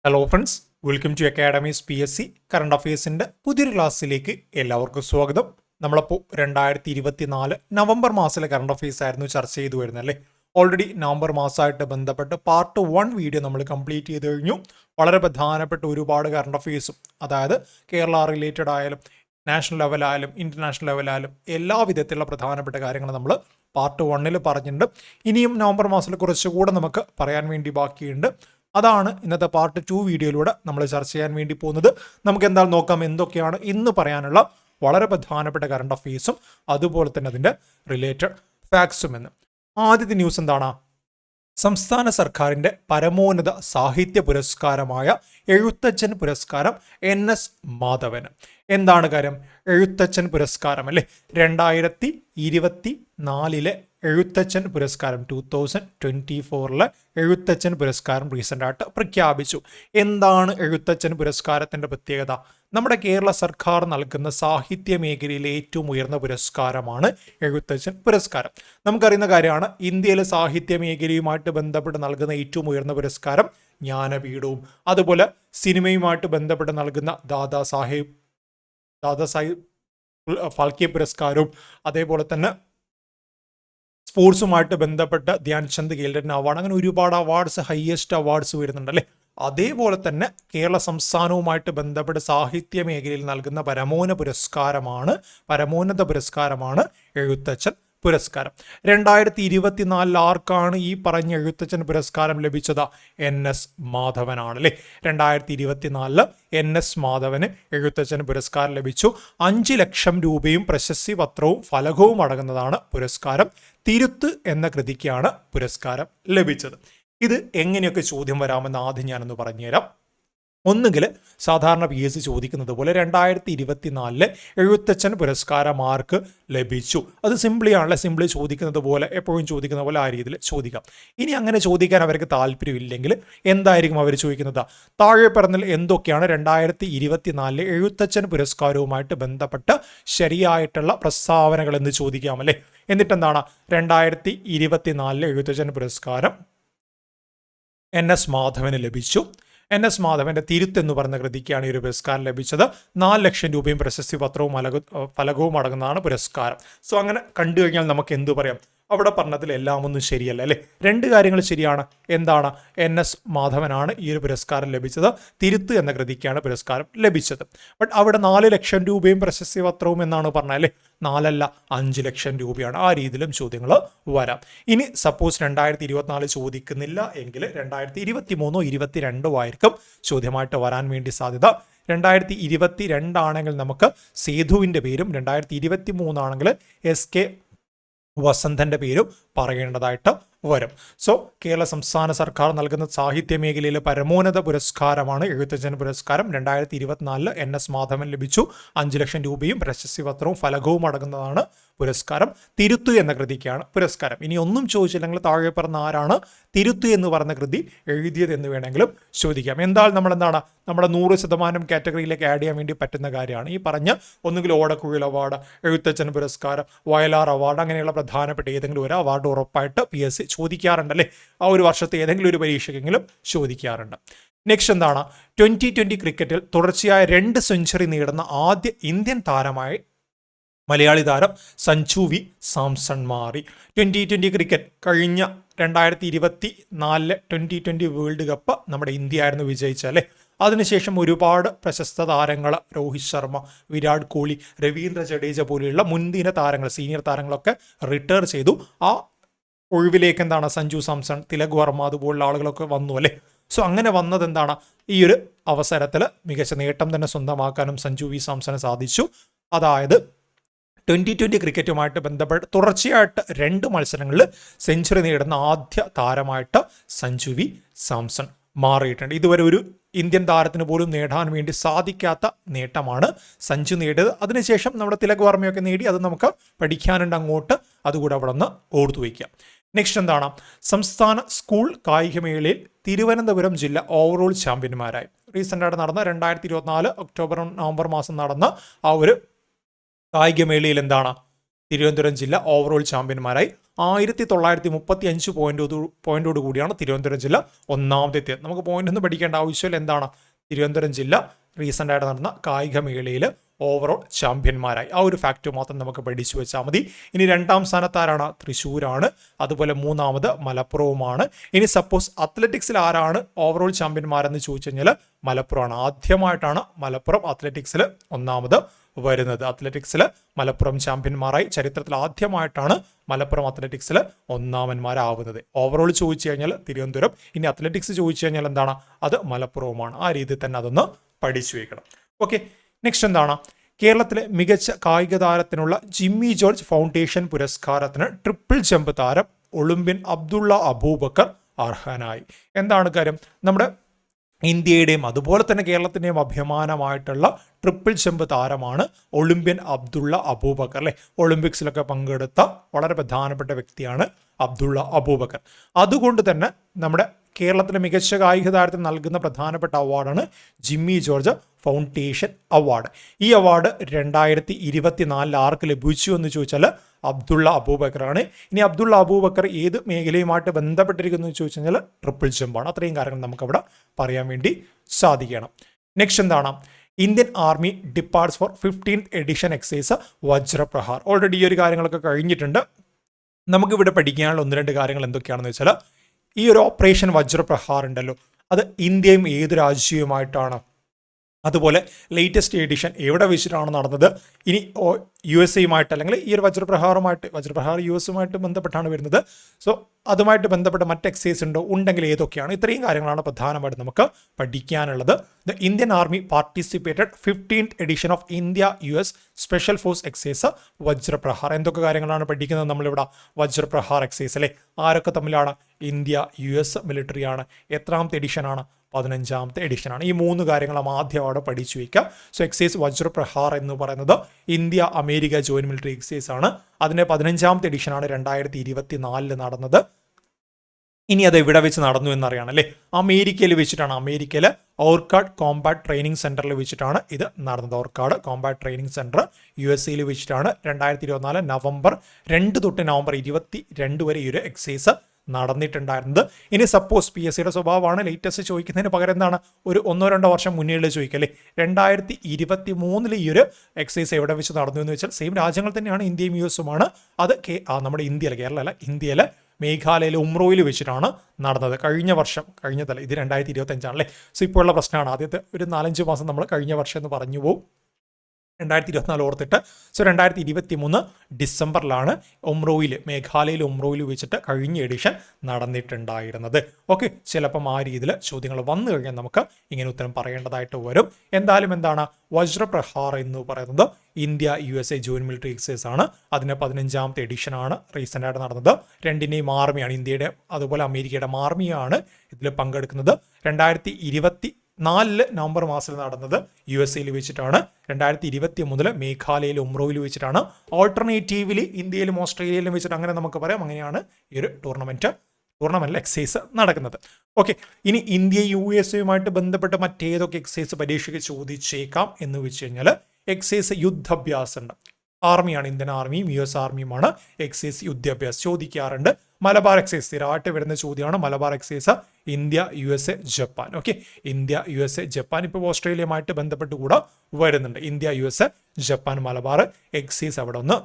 Hello friends, welcome to academy's PSC current അഫയേഴ്സിൻ്റെ പുതിയൊരു ക്ലാസ്സിലേക്ക് എല്ലാവർക്കും സ്വാഗതം. നമ്മളപ്പോൾ 2024 നവംബർ മാസത്തിലെ കറണ്ട് അഫയേഴ്സ് ആയിരുന്നു ചർച്ച ചെയ്തു വരുന്നത് അല്ലേ. ഓൾറെഡി നവംബർ മാസമായിട്ട് ബന്ധപ്പെട്ട് പാർട്ട് 1 വീഡിയോ നമ്മൾ കംപ്ലീറ്റ് ചെയ്ത് കഴിഞ്ഞു. വളരെ പ്രധാനപ്പെട്ട ഒരുപാട് കറണ്ട് അഫയേഴ്സും, അതായത് കേരള റിലേറ്റഡ് ആയാലും നാഷണൽ ലെവലായാലും ഇൻ്റർനാഷണൽ ലെവലായാലും എല്ലാ വിധത്തിലുള്ള പ്രധാനപ്പെട്ട കാര്യങ്ങൾ നമ്മൾ പാർട്ട് 1 പറഞ്ഞിട്ടുണ്ട്. ഇനിയും നവംബർ മാസത്തിൽ കുറച്ചുകൂടെ നമുക്ക് പറയാൻ വേണ്ടി ബാക്കിയുണ്ട്. അതാണ് ഇന്നത്തെ പാർട്ട് 2 വീഡിയോയിലൂടെ നമ്മൾ ചർച്ച ചെയ്യാൻ വേണ്ടി പോകുന്നത്. നമുക്ക് എന്തായാലും നോക്കാം എന്തൊക്കെയാണ് ഇന്ന് പറയാനുള്ള വളരെ പ്രധാനപ്പെട്ട കറണ്ട് അഫയേഴ്സും അതുപോലെ തന്നെ അതിൻ്റെ റിലേറ്റഡ് ഫാക്ട്സും എന്ന്. ആദ്യത്തെ ന്യൂസ് എന്താണ്? സംസ്ഥാന സർക്കാരിൻ്റെ പരമോന്നത സാഹിത്യ പുരസ്കാരമായ എഴുത്തച്ഛൻ പുരസ്കാരം NS മാധവന്. എന്താണ് കാര്യം? എഴുത്തച്ഛൻ പുരസ്കാരം അല്ലേ, 2024 എഴുത്തച്ഛൻ പുരസ്കാരം 2024 എഴുത്തച്ഛൻ പുരസ്കാരം റീസെൻ്റ് ആയിട്ട് പ്രഖ്യാപിച്ചു. എന്താണ് എഴുത്തച്ഛൻ പുരസ്കാരത്തിൻ്റെ പ്രത്യേകത? നമ്മുടെ കേരള സർക്കാർ നൽകുന്ന സാഹിത്യ മേഖലയിലെ ഏറ്റവും ഉയർന്ന പുരസ്കാരമാണ് എഴുത്തച്ഛൻ പുരസ്കാരം. നമുക്കറിയുന്ന കാര്യമാണ്, ഇന്ത്യയിലെ സാഹിത്യ മേഖലയുമായിട്ട് ബന്ധപ്പെട്ട് നൽകുന്ന ഏറ്റവും ഉയർന്ന പുരസ്കാരം ജ്ഞാനപീഠവും, അതുപോലെ സിനിമയുമായിട്ട് ബന്ധപ്പെട്ട് നൽകുന്ന ദാദാസാഹിബ് ഫാൽക്കെ പുരസ്കാരവും, അതേപോലെ തന്നെ സ്പോർട്സുമായിട്ട് ബന്ധപ്പെട്ട ധ്യാൻചന്ദ് ഖേൽരത്ന അവാർഡ്, അങ്ങനെ ഒരുപാട് അവാർഡ്സ്, ഹയസ്റ്റ് അവാർഡ്സ് വരുന്നുണ്ടല്ലേ. അതേപോലെ തന്നെ കേരള സംസ്ഥാനവുമായിട്ട് ബന്ധപ്പെട്ട് സാഹിത്യ മേഖലയിൽ നൽകുന്ന പരമോന്നത പുരസ്കാരമാണ് എഴുത്തച്ഛൻ പുരസ്കാരം. 2024 ആർക്കാണ് ഈ പറഞ്ഞ എഴുത്തച്ഛൻ പുരസ്കാരം ലഭിച്ചത്? NS മാധവനാണ് അല്ലേ. 2024 NS മാധവന് എഴുത്തച്ഛൻ പുരസ്കാരം ലഭിച്ചു. 5 ലക്ഷം രൂപയും പ്രശസ്തി പത്രവും ഫലകവും അടങ്ങുന്നതാണ് പുരസ്കാരം. തിരുത്ത് എന്ന കൃതിക്കാണ് പുരസ്കാരം ലഭിച്ചത്. ഇത് എങ്ങനെയൊക്കെ ചോദ്യം വരാമെന്ന് ആദ്യം ഞാനൊന്ന് പറഞ്ഞുതരാം. ഒന്നുകിൽ സാധാരണ PSC ചോദിക്കുന്നത് പോലെ 2024 എഴുത്തച്ഛൻ പുരസ്കാരം ആർക്ക് ലഭിച്ചു, അത് സിംപിളി ചോദിക്കുന്നത് പോലെ, എപ്പോഴും ചോദിക്കുന്ന പോലെ ആ രീതിയിൽ ചോദിക്കാം. ഇനി അങ്ങനെ ചോദിക്കാൻ അവർക്ക് താല്പര്യമില്ലെങ്കിൽ എന്തായിരിക്കും അവർ ചോദിക്കുന്നത്? താഴെ പറഞ്ഞതിൽ എന്തൊക്കെയാണ് 2024 എഴുത്തച്ഛൻ പുരസ്കാരവുമായിട്ട് ബന്ധപ്പെട്ട ശരിയായിട്ടുള്ള പ്രസ്താവനകൾ എന്ന് ചോദിക്കാം അല്ലേ. എന്നിട്ടെന്താണ്? 2024 എഴുത്തച്ഛൻ പുരസ്കാരം NS മാധവന് ലഭിച്ചു. NS മാധവന്റെ തിരുത്ത് എന്ന് പറഞ്ഞ കൃതിക്കാണ് ഈ ഒരു പുരസ്കാരം ലഭിച്ചത്. 4 ലക്ഷം രൂപയും പ്രശസ്തി പത്രവും ഫലകവും അടങ്ങുന്നതാണ് പുരസ്കാരം. സോ അങ്ങനെ കണ്ടു കഴിഞ്ഞാൽ നമുക്ക് എന്തു പറയാം? അവിടെ പറഞ്ഞതിൽ എല്ലാം ഒന്നും ശരിയല്ല അല്ലേ. 2 കാര്യങ്ങൾ ശരിയാണ്. എന്താണ്? NS മാധവനാണ് ഈ ഒരു പുരസ്കാരം ലഭിച്ചത്. തിരുത്ത് എന്ന കൃതിക്കാണ് പുരസ്കാരം ലഭിച്ചത്. ബട്ട് അവിടെ 4 ലക്ഷം രൂപയും പ്രശസ്തി പത്രവും എന്നാണ് പറഞ്ഞത് അല്ലേ. 4 അല്ല, 5 ലക്ഷം രൂപയാണ്. ആ രീതിയിലും ചോദ്യങ്ങൾ വരാം. ഇനി സപ്പോസ് 2024 ചോദിക്കുന്നില്ല എങ്കിൽ 2023 22 ആയിരിക്കും ചോദ്യമായിട്ട് വരാൻ വേണ്ടി സാധ്യത. 2022 ആണെങ്കിൽ നമുക്ക് സേതുവിൻ്റെ പേരും, 2023 ആണെങ്കിൽ SK വസന്തൻ്റെ പേരും പറയേണ്ടതായിട്ട് വരും. സോ കേരള സംസ്ഥാന സർക്കാർ നൽകുന്ന സാഹിത്യ മേഖലയിലെ പരമോന്നത പുരസ്കാരമാണ് എഴുത്തച്ഛൻ പുരസ്കാരം. 2024 NS മാധവൻ ലഭിച്ചു. 5 ലക്ഷം രൂപയും പ്രശസ്തി പത്രവും ഫലകവും അടങ്ങുന്നതാണ് പുരസ്കാരം. തിരുത്ത് എന്ന കൃതിക്കാണ് പുരസ്കാരം. ഇനി ഒന്നും ചോദിച്ചില്ലെങ്കിൽ താഴെ പറഞ്ഞ ആരാണ് തിരുത്ത് എന്ന് പറഞ്ഞ കൃതി എഴുതിയത് എന്ന് വേണമെങ്കിലും ചോദിക്കാം. എന്തായാലും നമ്മളെന്താണ്, നമ്മുടെ 100% കാറ്റഗറിയിലേക്ക് ആഡ് ചെയ്യാൻ വേണ്ടി പറ്റുന്ന കാര്യമാണ് ഈ പറഞ്ഞ ഒന്നുകിൽ ഓടക്കുഴൽ അവാർഡ്, എഴുത്തച്ഛൻ പുരസ്കാരം, വയലാർ അവാർഡ്, അങ്ങനെയുള്ള പ്രധാനപ്പെട്ട ഏതെങ്കിലും ഒരു അവാർഡ് ഉറപ്പായിട്ട് PSC ചോദിക്കാറുണ്ടല്ലേ. ആ ഒരു വർഷത്തെ ഏതെങ്കിലും ഒരു പരീക്ഷയ്ക്കെങ്കിലും ചോദിക്കാറുണ്ട്. നെക്സ്റ്റ് എന്താണ്? 2020 ക്രിക്കറ്റിൽ തുടർച്ചയായ 2 സെഞ്ചുറി നേടുന്ന ആദ്യ ഇന്ത്യൻ താരമായി മലയാളി താരം സഞ്ജു വി സാംസൺ മാറി. 2020 ക്രിക്കറ്റ് കഴിഞ്ഞ 2024 2020 വേൾഡ് കപ്പ് നമ്മുടെ ഇന്ത്യ ആയിരുന്നു വിജയിച്ചല്ലേ. അതിനുശേഷം ഒരുപാട് പ്രശസ്ത താരങ്ങൾ, രോഹിത് ശർമ്മ, വിരാട് കോഹ്ലി, രവീന്ദ്ര ജഡേജ പോലെയുള്ള മുൻദിന താരങ്ങൾ, സീനിയർ താരങ്ങളൊക്കെ റിട്ടയർ ചെയ്തു. ആ ഒഴിവിലേക്ക് എന്താണ് സഞ്ജു സാംസൺ, തിലക് വർമ്മ അതുപോലുള്ള ആളുകളൊക്കെ വന്നു അല്ലേ. സോ അങ്ങനെ വന്നത് എന്താണ്, ഈ ഒരു അവസരത്തിൽ മികച്ച നേട്ടം തന്നെ സ്വന്തമാക്കാനും സഞ്ജു വി സാംസണ് സാധിച്ചു. അതായത് 2020 ക്രിക്കറ്റുമായിട്ട് ബന്ധപ്പെട്ട് തുടർച്ചയായിട്ട് 2 മത്സരങ്ങളിൽ സെഞ്ചുറി നേടുന്ന ആദ്യ താരമായിട്ട് സഞ്ജു വി സാംസൺ മാറിയിട്ടുണ്ട്. ഇതുവരെ ഒരു ഇന്ത്യൻ താരത്തിന് പോലും നേടാൻ വേണ്ടി സാധിക്കാത്ത നേട്ടമാണ് സഞ്ജു നേടിയത്. അതിനുശേഷം നമ്മുടെ തിലക് വർമ്മയൊക്കെ നേടി. അത് നമുക്ക് പഠിക്കാനുണ്ട് അങ്ങോട്ട്, അതുകൂടെ അവിടെ നിന്ന് ഓർത്തു വയ്ക്കാം. നെക്സ്റ്റ് എന്താണ്? സംസ്ഥാന സ്കൂൾ കായികമേളയിൽ തിരുവനന്തപുരം ജില്ല ഓവറോൾ ചാമ്പ്യന്മാരായി. റീസെൻ്റായിട്ട് നടന്ന 2024 ഒക്ടോബർ നവംബർ മാസം നടന്ന ആ ഒരു കായികമേളയിൽ എന്താണ്? തിരുവനന്തപുരം ജില്ല ഓവറോൾ ചാമ്പ്യന്മാരായി. 1935 പോയിന്റോട് കൂടിയാണ് തിരുവനന്തപുരം ജില്ല ഒന്നാമതെത്തിയത്. നമുക്ക് പോയിന്റ് ഒന്നും പഠിക്കേണ്ട ആവശ്യമില്ല. എന്താണ് തിരുവനന്തപുരം ജില്ല റീസെൻ്റ് ആയിട്ട് നടന്ന കായികമേളയിൽ ഓവറോൾ ചാമ്പ്യന്മാരായി. ആ ഒരു ഫാക്റ്റ് മാത്രം നമുക്ക് പഠിച്ചു വെച്ചാൽ മതി. ഇനി രണ്ടാം സ്ഥാനത്താരാണ്? തൃശ്ശൂരാണ്. അതുപോലെ മൂന്നാമത് മലപ്പുറവുമാണ്. ഇനി സപ്പോസ് അത്ലറ്റിക്സിൽ ആരാണ് ഓവറോൾ ചാമ്പ്യന്മാരെന്ന് ചോദിച്ചു കഴിഞ്ഞാൽ മലപ്പുറമാണ്. ആദ്യമായിട്ടാണ് മലപ്പുറം അത്ലറ്റിക്സിൽ ഒന്നാമത് വരുന്നത്. അത്ലറ്റിക്സിൽ മലപ്പുറം ചാമ്പ്യന്മാരായി. ചരിത്രത്തിൽ ആദ്യമായിട്ടാണ് മലപ്പുറം അത്ലറ്റിക്സിൽ ഒന്നാമന്മാരാവുന്നത്. ഓവറോൾ ചോദിച്ചു കഴിഞ്ഞാൽ തിരുവനന്തപുരം, ഇനി അത്ലറ്റിക്സ് ചോദിച്ചു കഴിഞ്ഞാൽ എന്താണ്? അത് മലപ്പുറവുമാണ്. ആ രീതിയിൽ തന്നെ അതൊന്ന് പഠിച്ചു വയ്ക്കണം. ഓക്കെ, നെക്സ്റ്റ് എന്താണ്? കേരളത്തിലെ മികച്ച കായിക താരത്തിനുള്ള ജിമ്മി ജോർജ് ഫൗണ്ടേഷൻ പുരസ്കാരത്തിന് ട്രിപ്പിൾ ജമ്പ് താരം ഒളിമ്പ്യൻ അബ്ദുള്ള അബൂബക്കർ അർഹനായി. എന്താണ് കാര്യം? നമ്മുടെ ഇന്ത്യയുടെയും അതുപോലെ തന്നെ കേരളത്തിൻ്റെയും അഭിമാനമായിട്ടുള്ള ട്രിപ്പിൾ ജമ്പ് താരമാണ് ഒളിമ്പ്യൻ അബ്ദുള്ള അബൂബക്കർ അല്ലേ. ഒളിമ്പിക്സിലൊക്കെ പങ്കെടുത്ത വളരെ പ്രധാനപ്പെട്ട വ്യക്തിയാണ് അബ്ദുള്ള അബൂബക്കർ. അതുകൊണ്ട് തന്നെ നമ്മുടെ കേരളത്തിലെ മികച്ച കായിക താരത്തിന് നൽകുന്ന പ്രധാനപ്പെട്ട അവാർഡാണ് ജിമ്മി ജോർജ് ഫൗണ്ടേഷൻ അവാർഡ്. ഈ അവാർഡ് 2024 ആർക്ക് ലഭിച്ചു എന്ന് ചോദിച്ചാൽ അബ്ദുള്ള അബൂബക്കറാണ്. ഇനി അബ്ദുള്ള അബൂബക്കർ ഏത് മേഖലയുമായിട്ട് ബന്ധപ്പെട്ടിരിക്കുന്നു എന്ന് ചോദിച്ചു കഴിഞ്ഞാൽ ട്രിപ്പിൾ ജമ്പാണ്. അത്രയും കാര്യങ്ങൾ നമുക്കവിടെ പറയാൻ വേണ്ടി സാധിക്കണം. നെക്സ്റ്റ് എന്താണ്? Indian army departs for 15th edition exercise Vajraprahar. Already ഈ ഒരു കാര്യങ്ങളൊക്കെ കഴിഞ്ഞിട്ടുണ്ട്. നമുക്കിവിടെ പഠിക്കാനുള്ള ഒന്ന് രണ്ട് കാര്യങ്ങൾ എന്തൊക്കെയാണെന്ന് വെച്ചാൽ, ഈ ഒരു ഓപ്പറേഷൻ വജ്രപ്രഹാർ ഉണ്ടല്ലോ, അത് ഇന്ത്യയും ഏത് രാജ്യവുമായിട്ടാണ്, അതുപോലെ ലേറ്റസ്റ്റ് എഡിഷൻ എവിടെ വെച്ചിട്ടാണ് നടന്നത്, ഇനി USA അല്ലെങ്കിൽ ഈ ഒരു വജ്രപ്രഹാർ US ബന്ധപ്പെട്ടാണ് വരുന്നത്. സോ അതുമായിട്ട് ബന്ധപ്പെട്ട മറ്റ് എക്സൈസ് ഉണ്ടോ, ഉണ്ടെങ്കിൽ ഏതൊക്കെയാണ്? ഇത്രയും കാര്യങ്ങളാണ് പ്രധാനമായിട്ട് നമുക്ക് പഠിക്കാനുള്ളത്. The Indian army participated 15th edition of India US special force excise Vajraprahar. എന്തൊക്കെ കാര്യങ്ങളാണ് പഠിക്കുന്നത് നമ്മളിവിടെ? വജ്രപ്രഹാർ എക്സൈസ് അല്ലേ. ആരൊക്കെ തമ്മിലാണ്? India US മിലിറ്ററിയാണ്. എത്രാമത്തെ എഡിഷനാണ്? 15ാമത്തെ എഡിഷനാണ്. ഈ മൂന്ന് കാര്യങ്ങളും ആദ്യമാണ് പഠിച്ചു വയ്ക്കുക. സോ എക്സൈസ് വജ്രപ്രഹാർ എന്ന് പറയുന്നത് India America joint military excise ആണ്. അതിൻ്റെ 15ാമത്തെ എഡിഷനാണ് 2024 നടന്നത്. ഇനി അത് എവിടെ വെച്ച് നടന്നു എന്നറിയണം അല്ലേ. അമേരിക്കയിൽ വെച്ചിട്ടാണ്. അമേരിക്കയിലെ ഓർക്കാഡ് കോമ്പാറ്റ് ട്രെയിനിങ് സെന്ററിൽ വെച്ചിട്ടാണ് ഇത് നടന്നത്. ഓർക്കാഡ് കോമ്പാറ്റ് ട്രെയിനിങ് സെന്റർ USA വെച്ചിട്ടാണ് 2024 നവംബർ 2 തൊട്ട് നവംബർ 22 വരെ ഈ ഒരു എക്സൈസ് നടന്നിട്ടുണ്ടായിരുന്നത്. ഇനി സപ്പോസ് PSCയുടെ സ്വഭാവമാണ് ലേറ്റസ്റ്റ് ചോദിക്കുന്നതിന് പകരം എന്താണ്, ഒരു 1-2 വർഷം മുന്നേ ചോദിക്കല്ലേ. 2023 ഈ ഒരു എക്സൈസ് എവിടെ വെച്ച് നടന്നു എന്ന് വെച്ചാൽ സെയിം രാജ്യങ്ങൾ തന്നെയാണ്, ഇന്ത്യയും USുമാണ്. അത് നമ്മുടെ ഇന്ത്യയിലെ, കേരളമല്ല, ഇന്ത്യയിലെ മേഘാലയയിലെ ഉംറോയിൽ വെച്ചിട്ടാണ് നടന്നത്. കഴിഞ്ഞതല്ല, ഇത് 2025 ആണല്ലേ. സോ ഇപ്പോഴുള്ള പ്രശ്നമാണ്. ആദ്യത്തെ ഒരു 4-5 മാസം നമ്മൾ കഴിഞ്ഞ വർഷം എന്ന് പറഞ്ഞു പോകും, 2024 ഓർത്തിട്ട്. സോ 2023 ഡിസംബറിലാണ് മേഘാലയയിൽ ഉംറോയിൽ വെച്ചിട്ട് കഴിഞ്ഞ എഡിഷൻ നടന്നിട്ടുണ്ടായിരുന്നത്. ഓക്കെ, ചിലപ്പം ആ രീതിയിൽ ചോദ്യങ്ങൾ വന്നു കഴിഞ്ഞാൽ നമുക്ക് ഇങ്ങനെ ഉത്തരം പറയേണ്ടതായിട്ട് വരും. എന്തായാലും എന്താണ്, വജ്രപ്രഹാർ എന്ന് പറയുന്നത് India USA joint military excise ആണ്. അതിന് 15ാമത്തെ എഡിഷനാണ് റീസെൻ്റ് ആയിട്ട് നടന്നത്. രണ്ടിൻ്റെയും ആർമിയാണ്, ഇന്ത്യയുടെ അതുപോലെ അമേരിക്കയുടെ ആർമിയാണ് ഇതിൽ പങ്കെടുക്കുന്നത്. 2024 നവംബർ മാസത്തിൽ നടന്നത് USA വെച്ചിട്ടാണ്. 2023 മേഘാലയയിൽ ഉംറോയിൽ വെച്ചിട്ടാണ്. ഓൾട്ടർനേറ്റീവ്ലി ഇന്ത്യയിലും ഓസ്ട്രേലിയയിലും വെച്ചിട്ട് അങ്ങനെ നമുക്ക് പറയാം. അങ്ങനെയാണ് ഈ ഒരു ടൂർണമെന്റിൽ എക്സൈസ് നടക്കുന്നത്. ഓക്കെ, ഇനി ഇന്ത്യ USA ബന്ധപ്പെട്ട് മറ്റേതൊക്കെ എക്സൈസ് പരീക്ഷയ്ക്ക് ചോദിച്ചേക്കാം എന്ന് വെച്ച് കഴിഞ്ഞാൽ, എക്സൈസ് യുദ്ധാഭ്യാസം ഉണ്ട്. ആർമിയാണ്, ഇന്ത്യൻ ആർമിയും US ആർമിയുമാണ് എക്സൈസ് യുദ്ധാഭ്യാസം ചോദിക്കാറുണ്ട്. മലബാർ എക്സൈസ് സ്ഥിരമായിട്ട് വരുന്ന ചോദ്യമാണ്. Malabar excise India USA Japan. Okay, India USA Japan ഇപ്പോൾ ഓസ്ട്രേലിയയുമായിട്ട് ബന്ധപ്പെട്ട് കൂടെ വരുന്നുണ്ട്. India USA Japan Malabar excise അവിടെ ഒന്ന്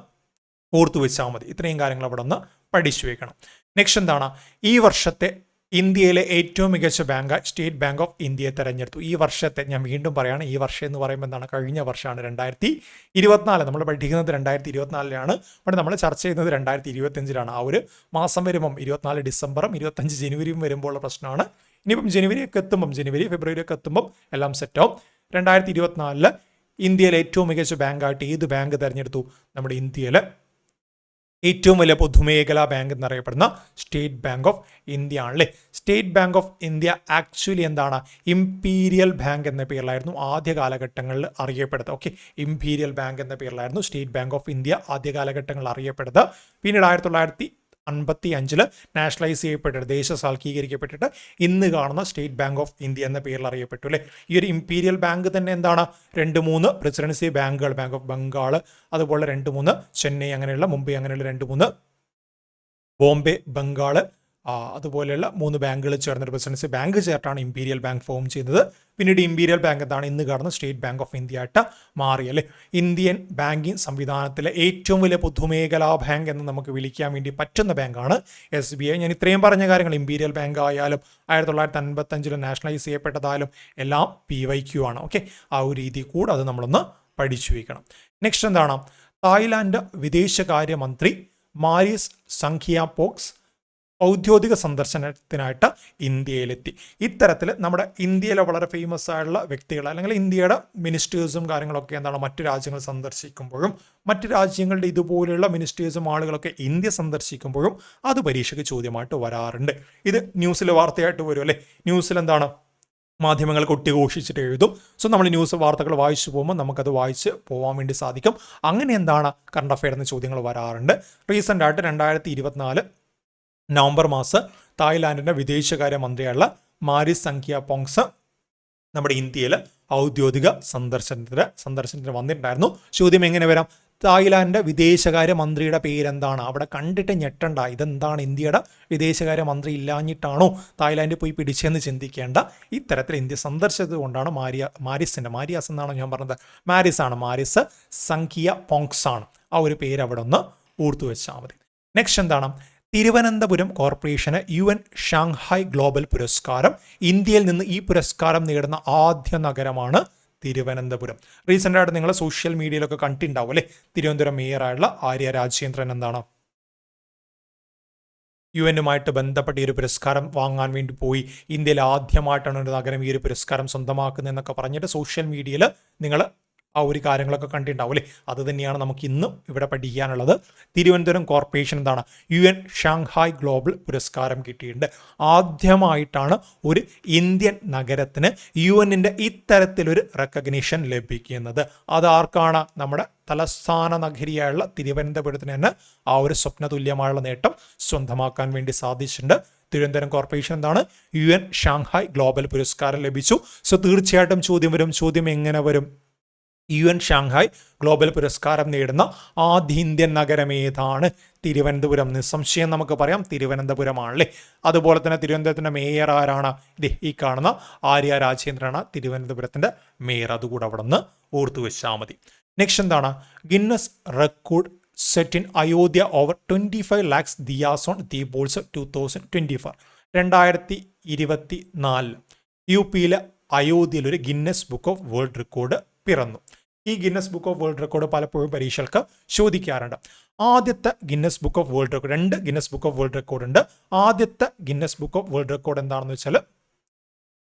ഓർത്തു വെച്ചാൽ മതി. ഇത്രയും കാര്യങ്ങൾ അവിടെ ഒന്ന് പഠിച്ചു വെക്കണം. നെക്സ്റ്റ് എന്താണ്, ഈ വർഷത്തെ ഇന്ത്യയിലെ ഏറ്റവും മികച്ച ബാങ്ക് സ്റ്റേറ്റ് ബാങ്ക് ഓഫ് ഇന്ത്യയെ തെരഞ്ഞെടുത്തു. ഈ വർഷത്തെ, ഞാൻ വീണ്ടും പറയുകയാണ്, ഈ വർഷം എന്ന് പറയുമ്പോൾ എന്താണ്, കഴിഞ്ഞ വർഷമാണ് 2024. നമ്മൾ പഠിക്കുന്നത് 2024 ബട്ട് നമ്മൾ ചർച്ച ചെയ്യുന്നത് 2025. ആ ഒരു മാസം വരുമ്പം 24 ഡിസംബറും 25 ജനുവരിയും വരുമ്പോഴുള്ള പ്രശ്നമാണ്. ഇനിയിപ്പം ജനുവരി ഫെബ്രുവരിയൊക്കെ എത്തുമ്പം എല്ലാം സെറ്റാവും. 2024 ഇന്ത്യയിലെ ഏറ്റവും മികച്ച ബാങ്കായിട്ട് ഏത് ബാങ്ക് തിരഞ്ഞെടുത്തു? നമ്മുടെ ഇന്ത്യയിലെ ഏറ്റവും വലിയ പൊതുമേഖലാ ബാങ്ക് എന്നറിയപ്പെടുന്ന സ്റ്റേറ്റ് ബാങ്ക് ഓഫ് ഇന്ത്യ ആണല്ലേ. State bank of India actually എന്താണ്, ഇംപീരിയൽ ബാങ്ക് എന്ന പേരിലായിരുന്നു ആദ്യ കാലഘട്ടങ്ങളിൽ അറിയപ്പെടുന്നത്. ഓക്കെ, ഇംപീരിയൽ ബാങ്ക് എന്ന പേരിലായിരുന്നു സ്റ്റേറ്റ് ബാങ്ക് ഓഫ് ഇന്ത്യ ആദ്യ കാലഘട്ടങ്ങളിൽ അറിയപ്പെടുന്നത്. പിന്നീട് 1955 നാഷണലൈസ് ചെയ്യപ്പെട്ടിട്ട് ദേശസാൽക്കീകരിക്കപ്പെട്ടിട്ട് ഇന്ന് കാണുന്ന സ്റ്റേറ്റ് ബാങ്ക് ഓഫ് ഇന്ത്യ എന്ന പേരിൽ അറിയപ്പെട്ടു അല്ലേ. ഈ ഒരു ഇമ്പീരിയൽ ബാങ്ക് തന്നെ എന്താണ് 2-3 പ്രസിഡൻസി ബാങ്കുകൾ, ബാങ്ക് ഓഫ് ബംഗാൾ, അതുപോലെ 2-3 ചെന്നൈ, അങ്ങനെയുള്ള മുംബൈ, അങ്ങനെയുള്ള 2-3 ബോംബെ, ബംഗാൾ, അതുപോലെയുള്ള 3 ബാങ്കുകൾ ചേർന്നൊരു പ്രസിഡൻസി ബാങ്ക് ചേർട്ടാണ് ഇമ്പീരിയൽ ബാങ്ക് ഫോം ചെയ്യുന്നത്. പിന്നീട് ഇമ്പീരിയൽ ബാങ്ക് എന്താണ് ഇന്ന് കാണുന്ന സ്റ്റേറ്റ് ബാങ്ക് ഓഫ് ഇന്ത്യ ആയിട്ട് മാറി അല്ലേ. ഇന്ത്യൻ ബാങ്കിങ് സംവിധാനത്തിലെ ഏറ്റവും വലിയ പൊതുമേഖലാ ബാങ്ക് എന്ന് നമുക്ക് വിളിക്കാൻ വേണ്ടി പറ്റുന്ന ബാങ്കാണ് SBI. ഞാൻ ഇത്രയും പറഞ്ഞ കാര്യങ്ങൾ ഇമ്പീരിയൽ ബാങ്ക് ആയാലും 1955 നാഷണലൈസ് ചെയ്യപ്പെട്ടതായാലും എല്ലാം PYQ ആണ്. ഓക്കെ, ആ ഒരു രീതി കൂടെ അത് നമ്മളൊന്ന് പഠിച്ചു വയ്ക്കണം. നെക്സ്റ്റ് എന്താണ്, തായ്ലാൻഡ് വിദേശകാര്യമന്ത്രി മാരിസ് സംഖിയാപോക്സ് ഔദ്യോഗിക സന്ദർശനത്തിനായിട്ട് ഇന്ത്യയിലെത്തി. ഇത്തരത്തിൽ നമ്മുടെ ഇന്ത്യയിലെ വളരെ ഫേമസ് ആയിട്ടുള്ള വ്യക്തികൾ അല്ലെങ്കിൽ ഇന്ത്യയുടെ മിനിസ്റ്റേഴ്സും കാര്യങ്ങളൊക്കെ എന്താണ് മറ്റു രാജ്യങ്ങൾ സന്ദർശിക്കുമ്പോഴും മറ്റു രാജ്യങ്ങളുടെ ഇതുപോലെയുള്ള മിനിസ്റ്റേഴ്സും ആളുകളൊക്കെ ഇന്ത്യ സന്ദർശിക്കുമ്പോഴും അത് പരീക്ഷയ്ക്ക് ചോദ്യമായിട്ട് വരാറുണ്ട്. ഇത് ന്യൂസിൽ വാർത്തയായിട്ട് വരും അല്ലേ. ന്യൂസിൽ എന്താണ് മാധ്യമങ്ങൾ കൊട്ടിഘോഷിച്ചിട്ട് എഴുതും. സോ നമ്മൾ ന്യൂസ് വാർത്തകൾ വായിച്ചു പോകുമ്പോൾ നമുക്കത് വായിച്ച് പോകാൻ വേണ്ടി സാധിക്കും. അങ്ങനെ എന്താണ് കറണ്ട് അഫെയർ എന്ന ചോദ്യങ്ങൾ വരാറുണ്ട്. റീസെൻ്റ് ആയിട്ട് 2024 നവംബർ മാസം തായ്ലാൻഡിൻ്റെ വിദേശകാര്യ മന്ത്രിയായുള്ള മാരിസ് സംഖിയാപോങ്സ് നമ്മുടെ ഇന്ത്യയിൽ ഔദ്യോഗിക സന്ദർശനത്തിന് വന്നിട്ടുണ്ടായിരുന്നു. ചോദ്യം എങ്ങനെ വരാം, തായ്ലാൻഡ് വിദേശകാര്യ മന്ത്രിയുടെ പേരെന്താണ്? അവിടെ കണ്ടിട്ട് ഞെട്ടണ്ട, ഇതെന്താണ് ഇന്ത്യയുടെ വിദേശകാര്യ മന്ത്രി ഇല്ലാഞ്ഞിട്ടാണോ തായ്ലാൻഡിൽ പോയി പിടിച്ചെന്ന് ചിന്തിക്കേണ്ട. ഇത്തരത്തിൽ ഇന്ത്യ സന്ദർശിച്ചത് കൊണ്ടാണ് മാരിയാസ് എന്നാണ് ഞാൻ പറഞ്ഞത്, മാരിസ് സംഖിയാപോങ്സ് ആണ്. ആ ഒരു പേര് അവിടെ ഒന്ന് ഓർത്തു വെച്ചാൽ മതി. നെക്സ്റ്റ് എന്താണ്, Thiruvananthapuram corporation UN Shanghai global പുരസ്കാരം. ഇന്ത്യയിൽ നിന്ന് ഈ പുരസ്കാരം നേടുന്ന ആദ്യ നഗരമാണ് തിരുവനന്തപുരം. റീസെൻ്റ് ആയിട്ട് നിങ്ങൾ സോഷ്യൽ മീഡിയയിലൊക്കെ കണ്ടിട്ടുണ്ടാവും അല്ലേ. തിരുവനന്തപുരം മേയറായുള്ള ആര്യ രാജേന്ദ്രൻ എന്താണ് UN ബന്ധപ്പെട്ട് ഈ ഒരു പുരസ്കാരം വാങ്ങാൻ വേണ്ടി പോയി. ഇന്ത്യയിൽ ആദ്യമായിട്ടാണ് ഒരു നഗരം ഈ ഒരു പുരസ്കാരം സ്വന്തമാക്കുന്നതെന്നൊക്കെ പറഞ്ഞിട്ട് സോഷ്യൽ മീഡിയയിൽ നിങ്ങൾ ആ ഒരു കാര്യങ്ങളൊക്കെ കണ്ടിട്ടുണ്ടാവും അല്ലേ. അത് തന്നെയാണ് നമുക്ക് ഇന്നും ഇവിടെ പഠിക്കാനുള്ളത്. തിരുവനന്തപുരം കോർപ്പറേഷൻ എന്താണ് UN ഷാങ്ഹായ് ഗ്ലോബൽ പുരസ്കാരം കിട്ടിയിട്ടുണ്ട്. ആദ്യമായിട്ടാണ് ഒരു ഇന്ത്യൻ നഗരത്തിന് UN-ൻ്റെ ഇത്തരത്തിലൊരു റെക്കഗ്നിഷൻ ലഭിക്കുന്നത്. അതാർക്കാണ്? നമ്മുടെ തലസ്ഥാന നഗരിയായുള്ള തിരുവനന്തപുരത്തിന് തന്നെ ആ ഒരു സ്വപ്നതുല്യമായുള്ള നേട്ടം സ്വന്തമാക്കാൻ വേണ്ടി സാധിച്ചിട്ടുണ്ട്. തിരുവനന്തപുരം കോർപ്പറേഷൻ എന്താണ് UN ഷാങ്ഹായ് ഗ്ലോബൽ പുരസ്കാരം ലഭിച്ചു. സോ തീർച്ചയായിട്ടും ചോദ്യം വരും. ചോദ്യം എങ്ങനെ വരും? UN ഷാങ്ഹായ് ഗ്ലോബൽ പുരസ്കാരം നേടുന്ന ആദ്യ ഇന്ത്യൻ നഗരം ഏതാണ്? തിരുവനന്തപുരം. നിസ്സംശയം നമുക്ക് പറയാം തിരുവനന്തപുരമാണല്ലേ. അതുപോലെ തന്നെ തിരുവനന്തപുരത്തിൻ്റെ മേയർ ആരാണ്? ഈ കാണുന്ന ആര്യ രാജേന്ദ്രനാണ് തിരുവനന്തപുരത്തിൻ്റെ മേയർ. അതുകൂടെ അവിടെ നിന്ന് ഓർത്തു വെച്ചാൽ മതി. നെക്സ്റ്റ് എന്താണ്, Guinness record set in Ayodhya over 25 lakhs diyas on Deepotsav 2024. 2024 UPയിലെ അയോധ്യയിൽ ഒരു Guinness book of world record പിറന്നു. ഈ Guinness book of world record പലപ്പോഴും പരീക്ഷകൾക്ക് ചോദിക്കാറുണ്ട്. ആദ്യത്തെ Guinness book of world record, 2 Guinness book of world record ഉണ്ട്. ആദ്യത്തെ Guinness book of world record എന്താണെന്ന് വെച്ചാൽ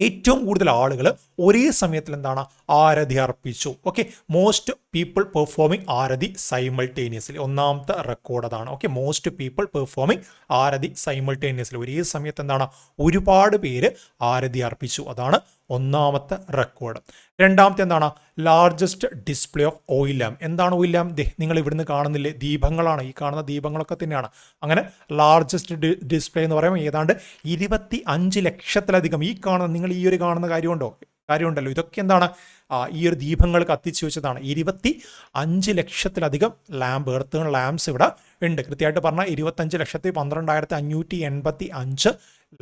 ഏറ്റവും കൂടുതൽ ആളുകൾ ഒരേ സമയത്തിൽ എന്താണ് ആരതി അർപ്പിച്ചു. Okay, most people performing aarti simultaneously. ഒന്നാമത്തെ റെക്കോർഡ് അതാണ്. Okay, most people performing aarti simultaneously. ഒരേ സമയത്ത് എന്താണ് ഒരുപാട് പേര് ആരതി അർപ്പിച്ചു. അതാണ് ഒന്നാമത്തെ റെക്കോർഡ്. രണ്ടാമത്തെ എന്താണ്, largest display of oil lamp. എന്താണ് ഓയിൽ ലാമ്പ്? നിങ്ങൾ ഇവിടുന്ന് കാണുന്നില്ലേ, ദീപങ്ങളാണ്. ഈ കാണുന്ന ദീപങ്ങളൊക്കെ തന്നെയാണ്. അങ്ങനെ ലാർജസ്റ്റ് ഡിസ്പ്ലേ എന്ന് പറയുമ്പോൾ ഏതാണ്ട് 25 ലക്ഷത്തിലധികം. ഈ കാണുന്ന നിങ്ങൾ ഈ ഒരു കാണുന്ന കാര്യമുണ്ടല്ലോ, ഇതൊക്കെ എന്താണ് ഈ ഒരു ദീപങ്ങൾ കത്തിച്ചു വെച്ചതാണ്. 25 ലക്ഷത്തിലധികം ലാമ്പ്, എർത്ത് ലാമ്പ്സ് ഇവിടെ ഉണ്ട്. കൃത്യമായിട്ട് പറഞ്ഞാൽ 25,12,585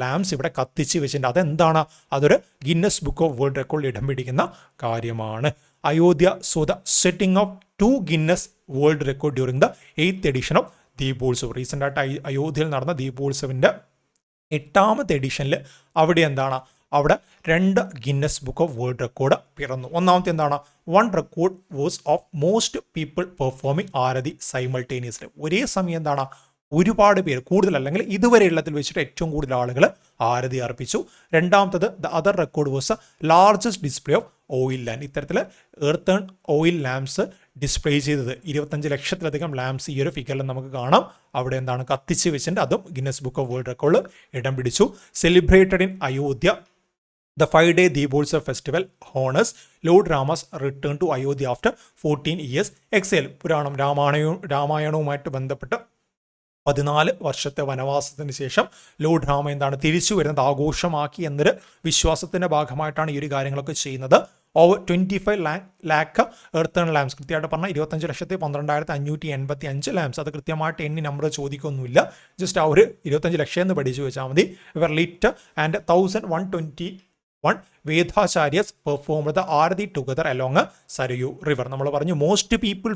ലാമ്പ്സ് ഇവിടെ കത്തിച്ച് വെച്ചിട്ടുണ്ട്. അതെന്താണ്? അതൊരു ഗിന്നസ് ബുക്ക് ഓഫ് വേൾഡ് റെക്കോർഡിൽ ഇടം പിടിക്കുന്ന കാര്യമാണ്. Ayodhya so the setting of 2 Guinness world record during the 8th edition of Deepotsav. Recent ആയിട്ട് അയോധ്യയിൽ നടന്ന ദീപോത്സവിൻ്റെ 8ാമത്തെ എഡിഷനിൽ അവിടെ എന്താണ്, അവിടെ 2 Guinness book of world record പിറന്നു. ഒന്നാമത്തെ എന്താണ്, 1 record was of most people performing aarti simultaneously. ഒരേ സമയം എന്താണ് ഒരുപാട് പേര്, കൂടുതൽ അല്ലെങ്കിൽ ഇതുവരെ ഉള്ളതിൽ വെച്ചിട്ട് ഏറ്റവും കൂടുതൽ ആളുകൾ ആരതി അർപ്പിച്ചു. രണ്ടാമത്തത് the other record was largest display of oil lamp. ഇത്തരത്തിൽ എർത്ത് ഓയിൽ ലാമ്പ്സ് ഡിസ്പ്ലേ ചെയ്തത് 25 ലക്ഷത്തിലധികം ലാമ്പ്സ് ഈ ഒരു ഫിഗറിൽ നമുക്ക് കാണാം. അവിടെ എന്താണ് കത്തിച്ച് വെച്ചിട്ട് അതും Guinness book of world record ഇടം പിടിച്ചു. Celebrated in Ayodhya The 5-day Deepoltsav festival honors Lord Rama's return to Ayodhya after 14 years exile. പുരാണം രാമായണവുമായിട്ട് ബന്ധപ്പെട്ട് 14 വർഷത്തെ വനവാസത്തിന് ശേഷം ലോർഡ് രാമ എന്താണ് തിരിച്ചു വരുന്നത് ആഘോഷമാക്കി എന്നൊരു വിശ്വാസത്തിന്റെ ഭാഗമായിട്ടാണ് ഈ ഒരു കാര്യങ്ങളൊക്കെ ചെയ്യുന്നത്. ഓവർ 25 ലാക്ക് എർത്ത് ലാംപ്സ്, കൃത്യമായിട്ട് പറഞ്ഞാൽ 25,12,585 ലാംപ്സ്. അത് കൃത്യമായിട്ട് എണ്ണി നമ്പർ ചോദിക്കൊന്നുമില്ല, ജസ്റ്റ് ആ ഒരു 25 ലക്ഷം എന്ന് പഠിച്ചു വെച്ചാൽ മതി. ഇവർ lit and 1121 Vedacharyas performed the aarti together along Sarayu river. നമ്മൾ പറഞ്ഞു most people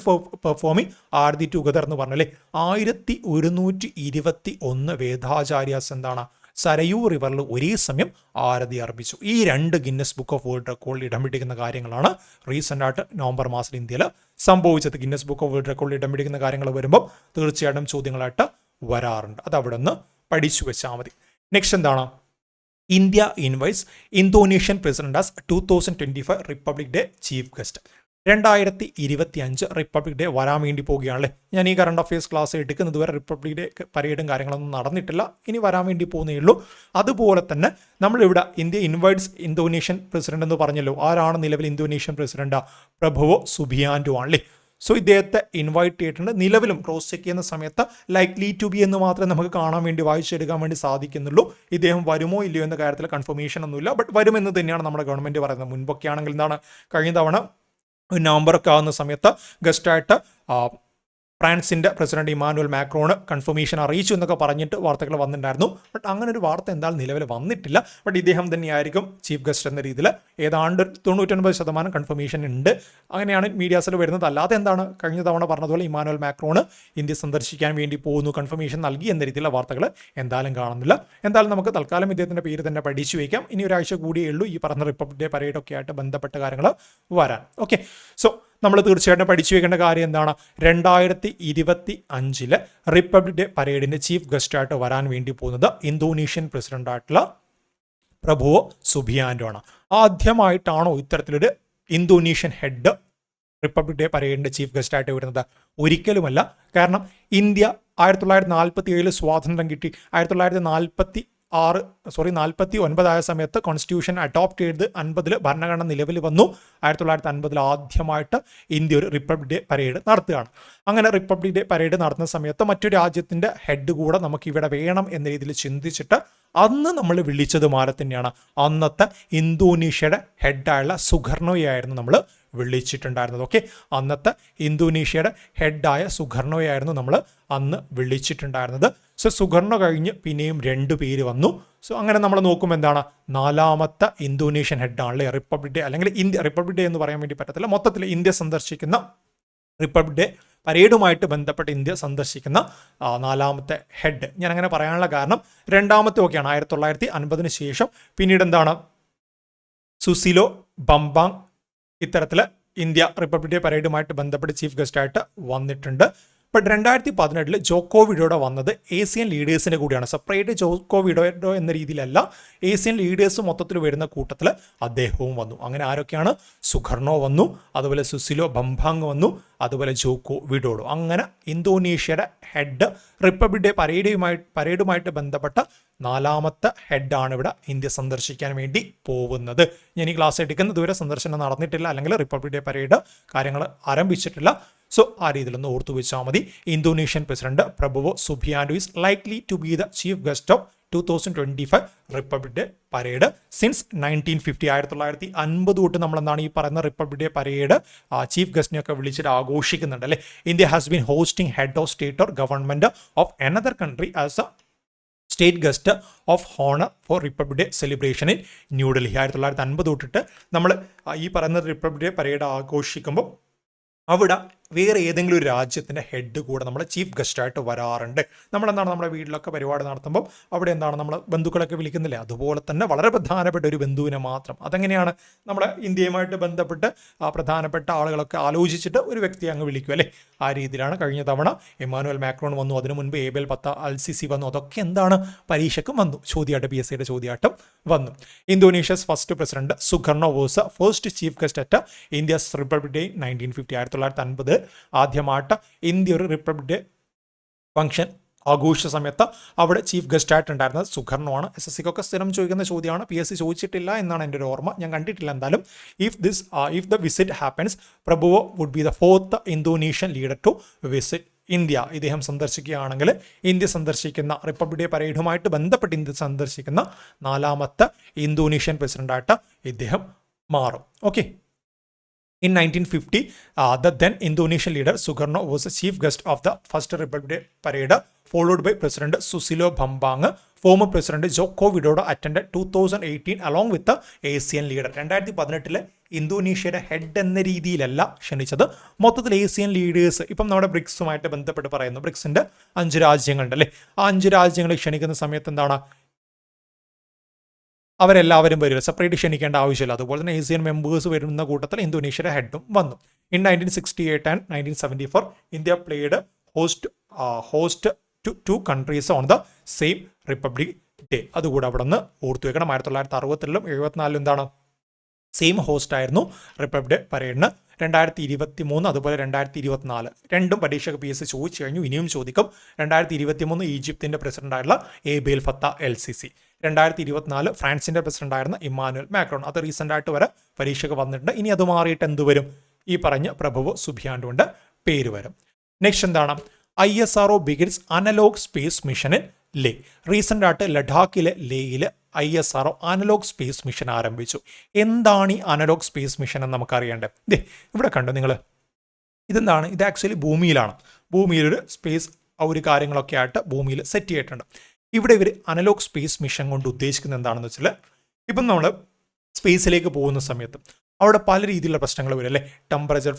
performing aarti together എന്ന് പറഞ്ഞല്ലേ. 1121 വേദാചാര്യാസ് എന്താണ് സരയൂ റിവറിൽ ഒരേ സമയം ആരതി അർപ്പിച്ചു. ഈ 2 ഗിന്നസ് ബുക്ക് ഓഫ് വേൾഡ് റെക്കോർഡിൽ ഇടം പിടിക്കുന്ന കാര്യങ്ങളാണ് റീസെൻ്റ് ആയിട്ട് നവംബർ മാസത്തിൽ ഇന്ത്യയിൽ സംഭവിച്ചത്. ഗിന്നസ് ബുക്ക് ഓഫ് വേൾഡ് റെക്കോർഡിൽ ഇടം പിടിക്കുന്ന കാര്യങ്ങൾ വരുമ്പോൾ തീർച്ചയായിട്ടും ചോദ്യങ്ങളായിട്ട് വരാറുണ്ട്. അത് അവിടെ നിന്ന് പഠിച്ചു വെച്ചാൽ മതി. നെക്സ്റ്റ് എന്താണ്? India invites Indonesian president as 2025 Republic day chief guest. 2025 Republic day വരാൻ വേണ്ടി പോവുകയാണല്ലേ. ഞാൻ ഈ കറണ്ട് അഫയേഴ്സ് ക്ലാസ് എടുക്കുന്നത് വരെ റിപ്പബ്ലിക് ഡേ പരേഡും കാര്യങ്ങളൊന്നും നടന്നിട്ടില്ല, ഇനി വരാൻ വേണ്ടി പോകുന്നേ ഉള്ളൂ. അതുപോലെ തന്നെ നമ്മളിവിടെ ഇന്ത്യ ഇൻവൈറ്റ്സ് ഇന്തോനേഷ്യൻ പ്രസിഡന്റ് എന്ന് പറഞ്ഞല്ലോ. ആരാണ് നിലവിൽ ഇന്തോനേഷ്യൻ പ്രസിഡന്റ്? പ്രഭുവോ സുബിയാൻഡോ ആണല്ലേ. സോ ഇദ്ദേഹത്തെ ഇൻവൈറ്റ് ചെയ്തിട്ടുണ്ട്. നിലവിലും ക്രോസ് ചെക്ക് ചെയ്യുന്ന സമയത്ത് ലൈക്ലി ടു ബി എന്ന് മാത്രമേ നമുക്ക് കാണാൻ വേണ്ടി വായിച്ചെടുക്കാൻ വേണ്ടി സാധിക്കുന്നുള്ളൂ. ഇദ്ദേഹം വരുമോ ഇല്ലയോ എന്ന കാര്യത്തിൽ കൺഫർമേഷൻ ഒന്നുമില്ല, ബട്ട് വരുമെന്ന് തന്നെയാണ് നമ്മുടെ ഗവൺമെന്റ് പറയുന്നത്. മുൻപൊക്കെ ആണെങ്കിൽ എന്താണ്, കഴിഞ്ഞ തവണ നവംബറൊക്കെ ആകുന്ന സമയത്ത് ഗസ്റ്റായിട്ട് ഫ്രാൻസിൻ്റെ പ്രസിഡന്റ് ഇമാനുവൽ മാക്രോണ് കൺഫർമേഷൻ അറിയിച്ചു എന്നൊക്കെ പറഞ്ഞിട്ട് വാർത്തകൾ വന്നിട്ടുണ്ടായിരുന്നു. ബട്ട് അങ്ങനെ ഒരു വാർത്ത എന്തായാലും നിലവിൽ വന്നിട്ടില്ല. ബട്ട് ഇദ്ദേഹം തന്നെയായിരിക്കും ചീഫ് ഗസ്റ്റ് എന്ന രീതിയിൽ ഏതാണ്ട് 99% കൺഫർമേഷൻ ഉണ്ട്. അങ്ങനെയാണ് മീഡിയാസിൽ വരുന്നത്. അല്ലാതെ എന്താണ്, കഴിഞ്ഞ തവണ പറഞ്ഞതുപോലെ ഇമാനുവൽ മാക്രോണ് ഇന്ത്യ സന്ദർശിക്കാൻ വേണ്ടി പോകുന്നു, കൺഫർമേഷൻ നൽകി എന്ന രീതിയിലുള്ള വാർത്തകൾ എന്തായാലും കാണുന്നില്ല. എന്തായാലും നമുക്ക് തൽക്കാലം ഇദ്ദേഹത്തിൻ്റെ പേര് തന്നെ പഠിച്ചു വയ്ക്കാം. ഇനി ഒരാഴ്ച കൂടിയേ ഉള്ളൂ ഈ പറഞ്ഞ റിപ്പബ്ലിക് ഡേ പരേഡൊക്കെ ആയിട്ട് ബന്ധപ്പെട്ട കാര്യങ്ങൾ വരാൻ. ഓക്കെ, സോ നമ്മൾ തീർച്ചയായിട്ടും പഠിച്ചു വെക്കേണ്ട കാര്യം എന്താണ്? 2025 റിപ്പബ്ലിക് ഡേ പരേഡിന്റെ ചീഫ് ഗസ്റ്റായിട്ട് വരാൻ വേണ്ടി പോകുന്നത് ഇന്തോനേഷ്യൻ പ്രസിഡന്റായിട്ടുള്ള പ്രഭുവോ സുബിയാൻഡോ ആണ്. ആദ്യമായിട്ടാണോ ഇത്തരത്തിലൊരു ഇന്തോനേഷ്യൻ ഹെഡ് റിപ്പബ്ലിക് ഡേ പരേഡിന്റെ ചീഫ് ഗസ്റ്റായിട്ട് വരുന്നത്? ഒരിക്കലുമല്ല. കാരണം ഇന്ത്യ 1947 സ്വാതന്ത്ര്യം കിട്ടി. 1949 ആയ സമയത്ത് കോൺസ്റ്റിറ്റ്യൂഷൻ അഡോപ്റ്റ് ചെയ്ത് 50 ഭരണഘടന നിലവിൽ വന്നു. 1950 ആദ്യമായിട്ട് ഇന്ത്യ ഒരു റിപ്പബ്ലിക് ഡേ പരേഡ് നടത്തുകയാണ്. അങ്ങനെ റിപ്പബ്ലിക് ഡേ പരേഡ് നടത്തുന്ന സമയത്ത് മറ്റൊരു രാജ്യത്തിൻ്റെ ഹെഡ് കൂടെ നമുക്ക് ഇവിടെ വേണം എന്ന രീതിയിൽ ചിന്തിച്ചിട്ട് അന്ന് നമ്മൾ വിളിച്ചത് മാറി തന്നെയാണ്. അന്നത്തെ ഇന്തോനേഷ്യയുടെ ഹെഡായുള്ള സുകർണോയായിരുന്നു നമ്മൾ വിളിച്ചിട്ടുണ്ടായിരുന്നത്. ഓക്കെ, അന്നത്തെ ഇന്തോനേഷ്യയുടെ ഹെഡായ സുകർണോയായിരുന്നു നമ്മൾ അന്ന് വിളിച്ചിട്ടുണ്ടായിരുന്നത്. സോ സുകർണോ കഴിഞ്ഞ് പിന്നെയും 2 പേര് വന്നു. സോ അങ്ങനെ നമ്മൾ നോക്കുമ്പോൾ എന്താണ്, 4ാമത്തെ ഇന്തോനേഷ്യൻ ഹെഡാണല്ലേ റിപ്പബ്ലിക് ഡേ, അല്ലെങ്കിൽ ഇന്ത്യ റിപ്പബ്ലിക് ഡേ എന്ന് പറയാൻ വേണ്ടി പറ്റത്തില്ല, മൊത്തത്തിൽ ഇന്ത്യ സന്ദർശിക്കുന്ന റിപ്പബ്ലിക് ഡേ പരേഡുമായിട്ട് ബന്ധപ്പെട്ട് ഇന്ത്യ സന്ദർശിക്കുന്ന 4ാമത്തെ ഹെഡ്. ഞാൻ അങ്ങനെ പറയാനുള്ള കാരണം 2ാമത്തെ ഒക്കെയാണ് 1950 ശേഷം. പിന്നീട് എന്താണ്, സുസിലോ ബംബാങ് ഇത്തരത്തിൽ ഇന്ത്യ റിപ്പബ്ലിക് ഡേ പരേഡുമായിട്ട് ബന്ധപ്പെട്ട് ചീഫ് ഗസ്റ്റായിട്ട് വന്നിട്ടുണ്ട്. ബട്ട് 2018 ജോക്കോ വിഡോഡോ വന്നത് ഏഷ്യൻ ലീഡേഴ്സിൻ്റെ കൂടിയാണ്. സെപ്പറേറ്റ് ജോക്കോ വിഡോഡോ എന്ന രീതിയിലല്ല, ഏഷ്യൻ ലീഡേഴ്സ് മൊത്തത്തിൽ വരുന്ന കൂട്ടത്തിൽ അദ്ദേഹവും വന്നു. അങ്ങനെ ആരൊക്കെയാണ്? സുകർണോ വന്നു, അതുപോലെ സുസിലോ ബംബാങ് വന്നു, അതുപോലെ ജോക്കോ വിഡോഡോ. അങ്ങനെ ഇന്തോനേഷ്യയുടെ ഹെഡ് റിപ്പബ്ലിക് ഡേ പരേഡുമായിട്ട് ബന്ധപ്പെട്ട 4ാമത്തെ ഹെഡാണ് ഇവിടെ ഇന്ത്യ സന്ദർശിക്കാൻ വേണ്ടി പോകുന്നത്. ഞാൻ ഈ ക്ലാസ് എടുക്കുന്നത് ഇതുവരെ സന്ദർശനം നടന്നിട്ടില്ല, അല്ലെങ്കിൽ റിപ്പബ്ലിക് ഡേ പരേഡ് കാര്യങ്ങൾ ആരംഭിച്ചിട്ടില്ല. സോ ആ രീതിയിലൊന്ന് ഓർത്തു വെച്ചാൽ മതി. Indonesian president Prabowo Subianto is likely to be the chief guest of 2025 Republic Day parade since 1950. 1950 തൊട്ട് നമ്മൾ എന്താണ് ഈ പറയുന്ന റിപ്പബ്ലിക് ഡേ പരേഡ് ചീഫ് ഗസ്റ്റിനെയൊക്കെ വിളിച്ചിട്ട് ആഘോഷിക്കുന്നുണ്ട് അല്ലേ. India has been hosting head of state or government of another country as a state guest of honour for Republic Day celebration in New Delhi. 1950 തൊട്ടിട്ട് നമ്മൾ ഈ പറയുന്ന റിപ്പബ്ലിക് ഡേ പരേഡ് ആഘോഷിക്കുമ്പോൾ അവിടെ വേറെ ഏതെങ്കിലും ഒരു രാജ്യത്തിൻ്റെ ഹെഡ് കൂടെ നമ്മൾ ചീഫ് ഗസ്റ്റായിട്ട് വരാറുണ്ട്. നമ്മളെന്താണ് നമ്മുടെ വീട്ടിലൊക്കെ പരിപാടി നടത്തുമ്പോൾ അവിടെ എന്താണ് നമ്മൾ ബന്ധുക്കളൊക്കെ വിളിക്കുന്നില്ലേ, അതുപോലെ തന്നെ വളരെ പ്രധാനപ്പെട്ട ഒരു ബന്ധുവിനെ മാത്രം. അതെങ്ങനെയാണ്, നമ്മുടെ ഇന്ത്യയുമായിട്ട് ബന്ധപ്പെട്ട് പ്രധാനപ്പെട്ട ആളുകളൊക്കെ ആലോചിച്ചിട്ട് ഒരു വ്യക്തിയെ അങ്ങ് വിളിക്കും അല്ലേ. ആ രീതിയിലാണ് കഴിഞ്ഞ തവണ ഇമാനുവൽ മാക്രോൺ വന്നു, അതിനു മുൻപ് ഏബൽ ഫത്താഹ് അൽ സിസി വന്നു. അതൊക്കെ എന്താണ്, പരീക്ഷയ്ക്കും വന്നു, ചോദ്യമായിട്ട് PSCയുടെ ചോദ്യമായിട്ടും വന്നു. Indonesia's first president Sukarno was first chief guest at India's Republic Day 1950. 1950 ആദ്യമായിട്ട് ഇന്ത്യ ഒരു റിപ്പബ്ലിക് ഡേ ഫംഗ്ഷൻ ആഘോഷ സമയത്ത് അവിടെ ചീഫ് ഗസ്റ്റായിട്ടുണ്ടായിരുന്നത് സുകർണോ ആണ്. SSCക്കൊക്കെ സ്ഥിരം ചോദിക്കുന്ന ചോദ്യമാണ്, PSC ചോദിച്ചിട്ടില്ല എന്നാണ് എൻ്റെ ഒരു ഓർമ്മ, ഞാൻ കണ്ടിട്ടില്ല എന്തായാലും. If the visit happens, Prabowo would be the 4th Indonesian leader to visit India ഇദ്ദേഹം സന്ദർശിക്കുകയാണെങ്കിൽ ഇന്ത്യ സന്ദർശിക്കുന്ന റിപ്പബ്ലിക് ഡേ പരേഡുമായിട്ട് ബന്ധപ്പെട്ട് ഇന്ത്യ സന്ദർശിക്കുന്ന 4ാമത്തെ ഇന്തോനേഷ്യൻ പ്രസിഡന്റായിട്ട് ഇദ്ദേഹം മാറും. Okay. In 1950, the then Indonesian leader Sukarno was the chief guest of the first Republic Day parade, followed by President Susilo Bambang. Former President Joko Widodo attended 2018 along with the ASEAN leader. 2018 ഇന്തോനേഷ്യയുടെ head എന്ന രീതിയിലല്ല ക്ഷണിച്ചത്, മൊത്തത്തിൽ Asian leaders. ഇപ്പം നമ്മുടെ ബ്രിക്സുമായിട്ട് ബന്ധപ്പെട്ട് പറയുന്നു, ബ്രിക്സിന്റെ 5 രാജ്യങ്ങളുണ്ട് അല്ലേ, ആ 5 രാജ്യങ്ങളെ ക്ഷണിക്കുന്ന സമയത്ത് എന്താണ് അവരെല്ലാവരും വരില്ല, സെപ്പറേറ്റ് ക്ഷണിക്കേണ്ട ആവശ്യമില്ല. അതുപോലെ തന്നെ ഏഷ്യൻ മെമ്പേഴ്സ് വരുന്ന കൂട്ടത്തിൽ ഇന്തോനേഷ്യയുടെ ഹെഡും വന്നു. In 1968 and 1974 India played host to 2 countries on the same republic day. അതുകൂടെ അവിടെ നിന്ന് ഓർത്തു വെക്കണം. 1960 74 എന്താണ് സെയിം ഹോസ്റ്റ് ആയിരുന്നു റിപ്പബ്ലിക് ഡേ പരേഡിന്. 2023 അതുപോലെ 2024 രണ്ടും പരീക്ഷയ്ക്ക് PSC ചോദിച്ചു കഴിഞ്ഞു, ഇനിയും ചോദിക്കും. 2023 ഈജിപ്തിന്റെ പ്രസിഡന്റ് ആയിട്ടുള്ള ഏബേൽ ഫത്ത LCC, 2024 ഫ്രാൻസിന്റെ പ്രസിഡന്റ് ആയിരുന്ന ഇമ്മാനുവൽ മാക്രോൺ. അത് റീസെന്റ് ആയിട്ട് വരെ പരീക്ഷയ്ക്ക് വന്നിട്ടുണ്ട്. ഇനി അത് മാറിയിട്ട് എന്ത് വരും? ഈ പറഞ്ഞ പ്രഭുവോ സുബിയാൻഡുവിന്റെ പേര് വരും. നെക്സ്റ്റ് എന്താണ്? ISRO begins analog space mission in Leh. Recent ആയിട്ട് ലഡാക്കിലെ ലേയിൽ ISRO അനലോഗ് സ്പേസ് മിഷൻ ആരംഭിച്ചു. എന്താണ് ഈ അനലോഗ് സ്പേസ് മിഷൻ എന്ന് നമുക്കറിയേണ്ടത്? ഇവിടെ കണ്ടു നിങ്ങൾ, ഇതെന്താണ്? ഇത് ആക്ച്വലി ഭൂമിയിലാണ്. ഭൂമിയിലൊരു സ്പേസ് ഒരു കാര്യങ്ങളൊക്കെ ആയിട്ട് ഭൂമിയിൽ സെറ്റ് ചെയ്തിട്ടുണ്ട്. ഇവിടെ ഇവർ അനലോഗ് സ്പേസ് മിഷൻ കൊണ്ട് ഉദ്ദേശിക്കുന്നത് എന്താണെന്ന് വെച്ചാൽ, ഇപ്പം നമ്മൾ സ്പേസിലേക്ക് പോകുന്ന സമയത്ത് അവിടെ പല രീതിയിലുള്ള പ്രശ്നങ്ങൾ വരും അല്ലേ. ടെമ്പറേച്ചർ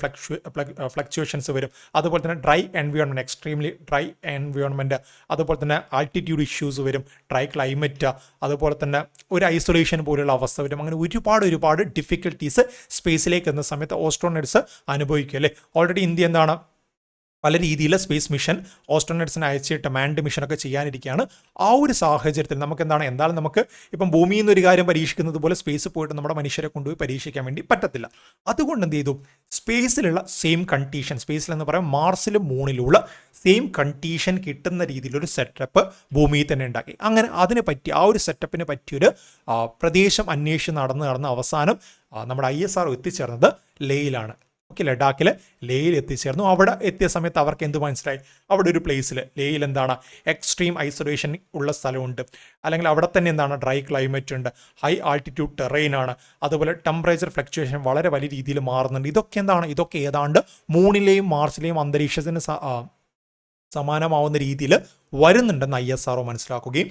ഫ്ലക്ച്വേഷൻസ് വരും, അതുപോലെ തന്നെ dry environment, extremely dry environment, അതുപോലെ തന്നെ ആൾട്ടിറ്റ്യൂഡ് ഇഷ്യൂസ് വരും, ഡ്രൈ ക്ലൈമറ്റ്, അതുപോലെ തന്നെ ഒരു ഐസൊലേഷൻ പോലുള്ള അവസ്ഥ വരും. അങ്ങനെ ഒരുപാട് ഡിഫിക്കൽട്ടീസ് സ്പേസിലേക്ക് എന്ന സമയത്ത് ഓസ്ട്രോണറ്റ്സ് അനുഭവിക്കും അല്ലേ. ഓൾറെഡി ഇന്ത്യ എന്താണ് പല രീതിയിൽ സ്പേസ് മിഷൻ ഓസ്ട്രോണറ്റ്സിനെ അയച്ചിട്ട് മാൻഡ് മിഷനൊക്കെ ചെയ്യാനിരിക്കുകയാണ്. ആ ഒരു സാഹചര്യത്തിൽ നമുക്ക് എന്തായാലും നമുക്ക് ഇപ്പം ഭൂമിയിൽ നിന്ന് ഒരു കാര്യം പരീക്ഷിക്കുന്നത് പോലെ സ്പേസിൽ പോയിട്ട് നമ്മുടെ മനുഷ്യരെ കൊണ്ടുപോയി പരീക്ഷിക്കാൻ വേണ്ടി പറ്റത്തില്ല. അതുകൊണ്ട് എന്ത് ചെയ്തു? സ്പേസിലുള്ള സെയിം കണ്ടീഷൻ, സ്പേസിൽ എന്ന് പറയാം മാർസിലും മൂണിലുള്ള സെയിം കണ്ടീഷൻ കിട്ടുന്ന രീതിയിലൊരു സെറ്റപ്പ് ഭൂമിയിൽ തന്നെ ഉണ്ടാക്കി. അങ്ങനെ അതിന് പറ്റി ആ ഒരു സെറ്റപ്പിന് പറ്റിയൊരു പ്രദേശം അന്വേഷിച്ച് നടന്ന് അവസാനം നമ്മുടെ ISRO എത്തിച്ചേർന്നത് ലേയിലാണ്. ഓക്കെ, ലഡാക്കിൽ ലേയിൽ എത്തിച്ചേർന്നു. അവിടെ എത്തിയ സമയത്ത് അവർക്ക് എന്ത് മനസ്സിലായി? അവിടെ ഒരു പ്ലേസിൽ ലേയിൽ എന്താണ് എക്സ്ട്രീം ഐസൊലേഷൻ ഉള്ള സ്ഥലമുണ്ട്, അല്ലെങ്കിൽ അവിടെ തന്നെ എന്താണ് ഡ്രൈ ക്ലൈമറ്റ് ഉണ്ട്, ഹൈ ആൾട്ടിറ്റ്യൂഡ് ടെറൈൻ ആണ്, അതുപോലെ ടെമ്പറേച്ചർ ഫ്ലക്ച്വേഷൻ വളരെ വലിയ രീതിയിൽ മാറുന്നുണ്ട്. ഇതൊക്കെ ഏതാണ്ട് മൂണിലെയും മാർസിലെയും അന്തരീക്ഷത്തിന് സമാനമാവുന്ന രീതിയിൽ വരുന്നുണ്ടെന്ന് ISRO മനസ്സിലാക്കുകയും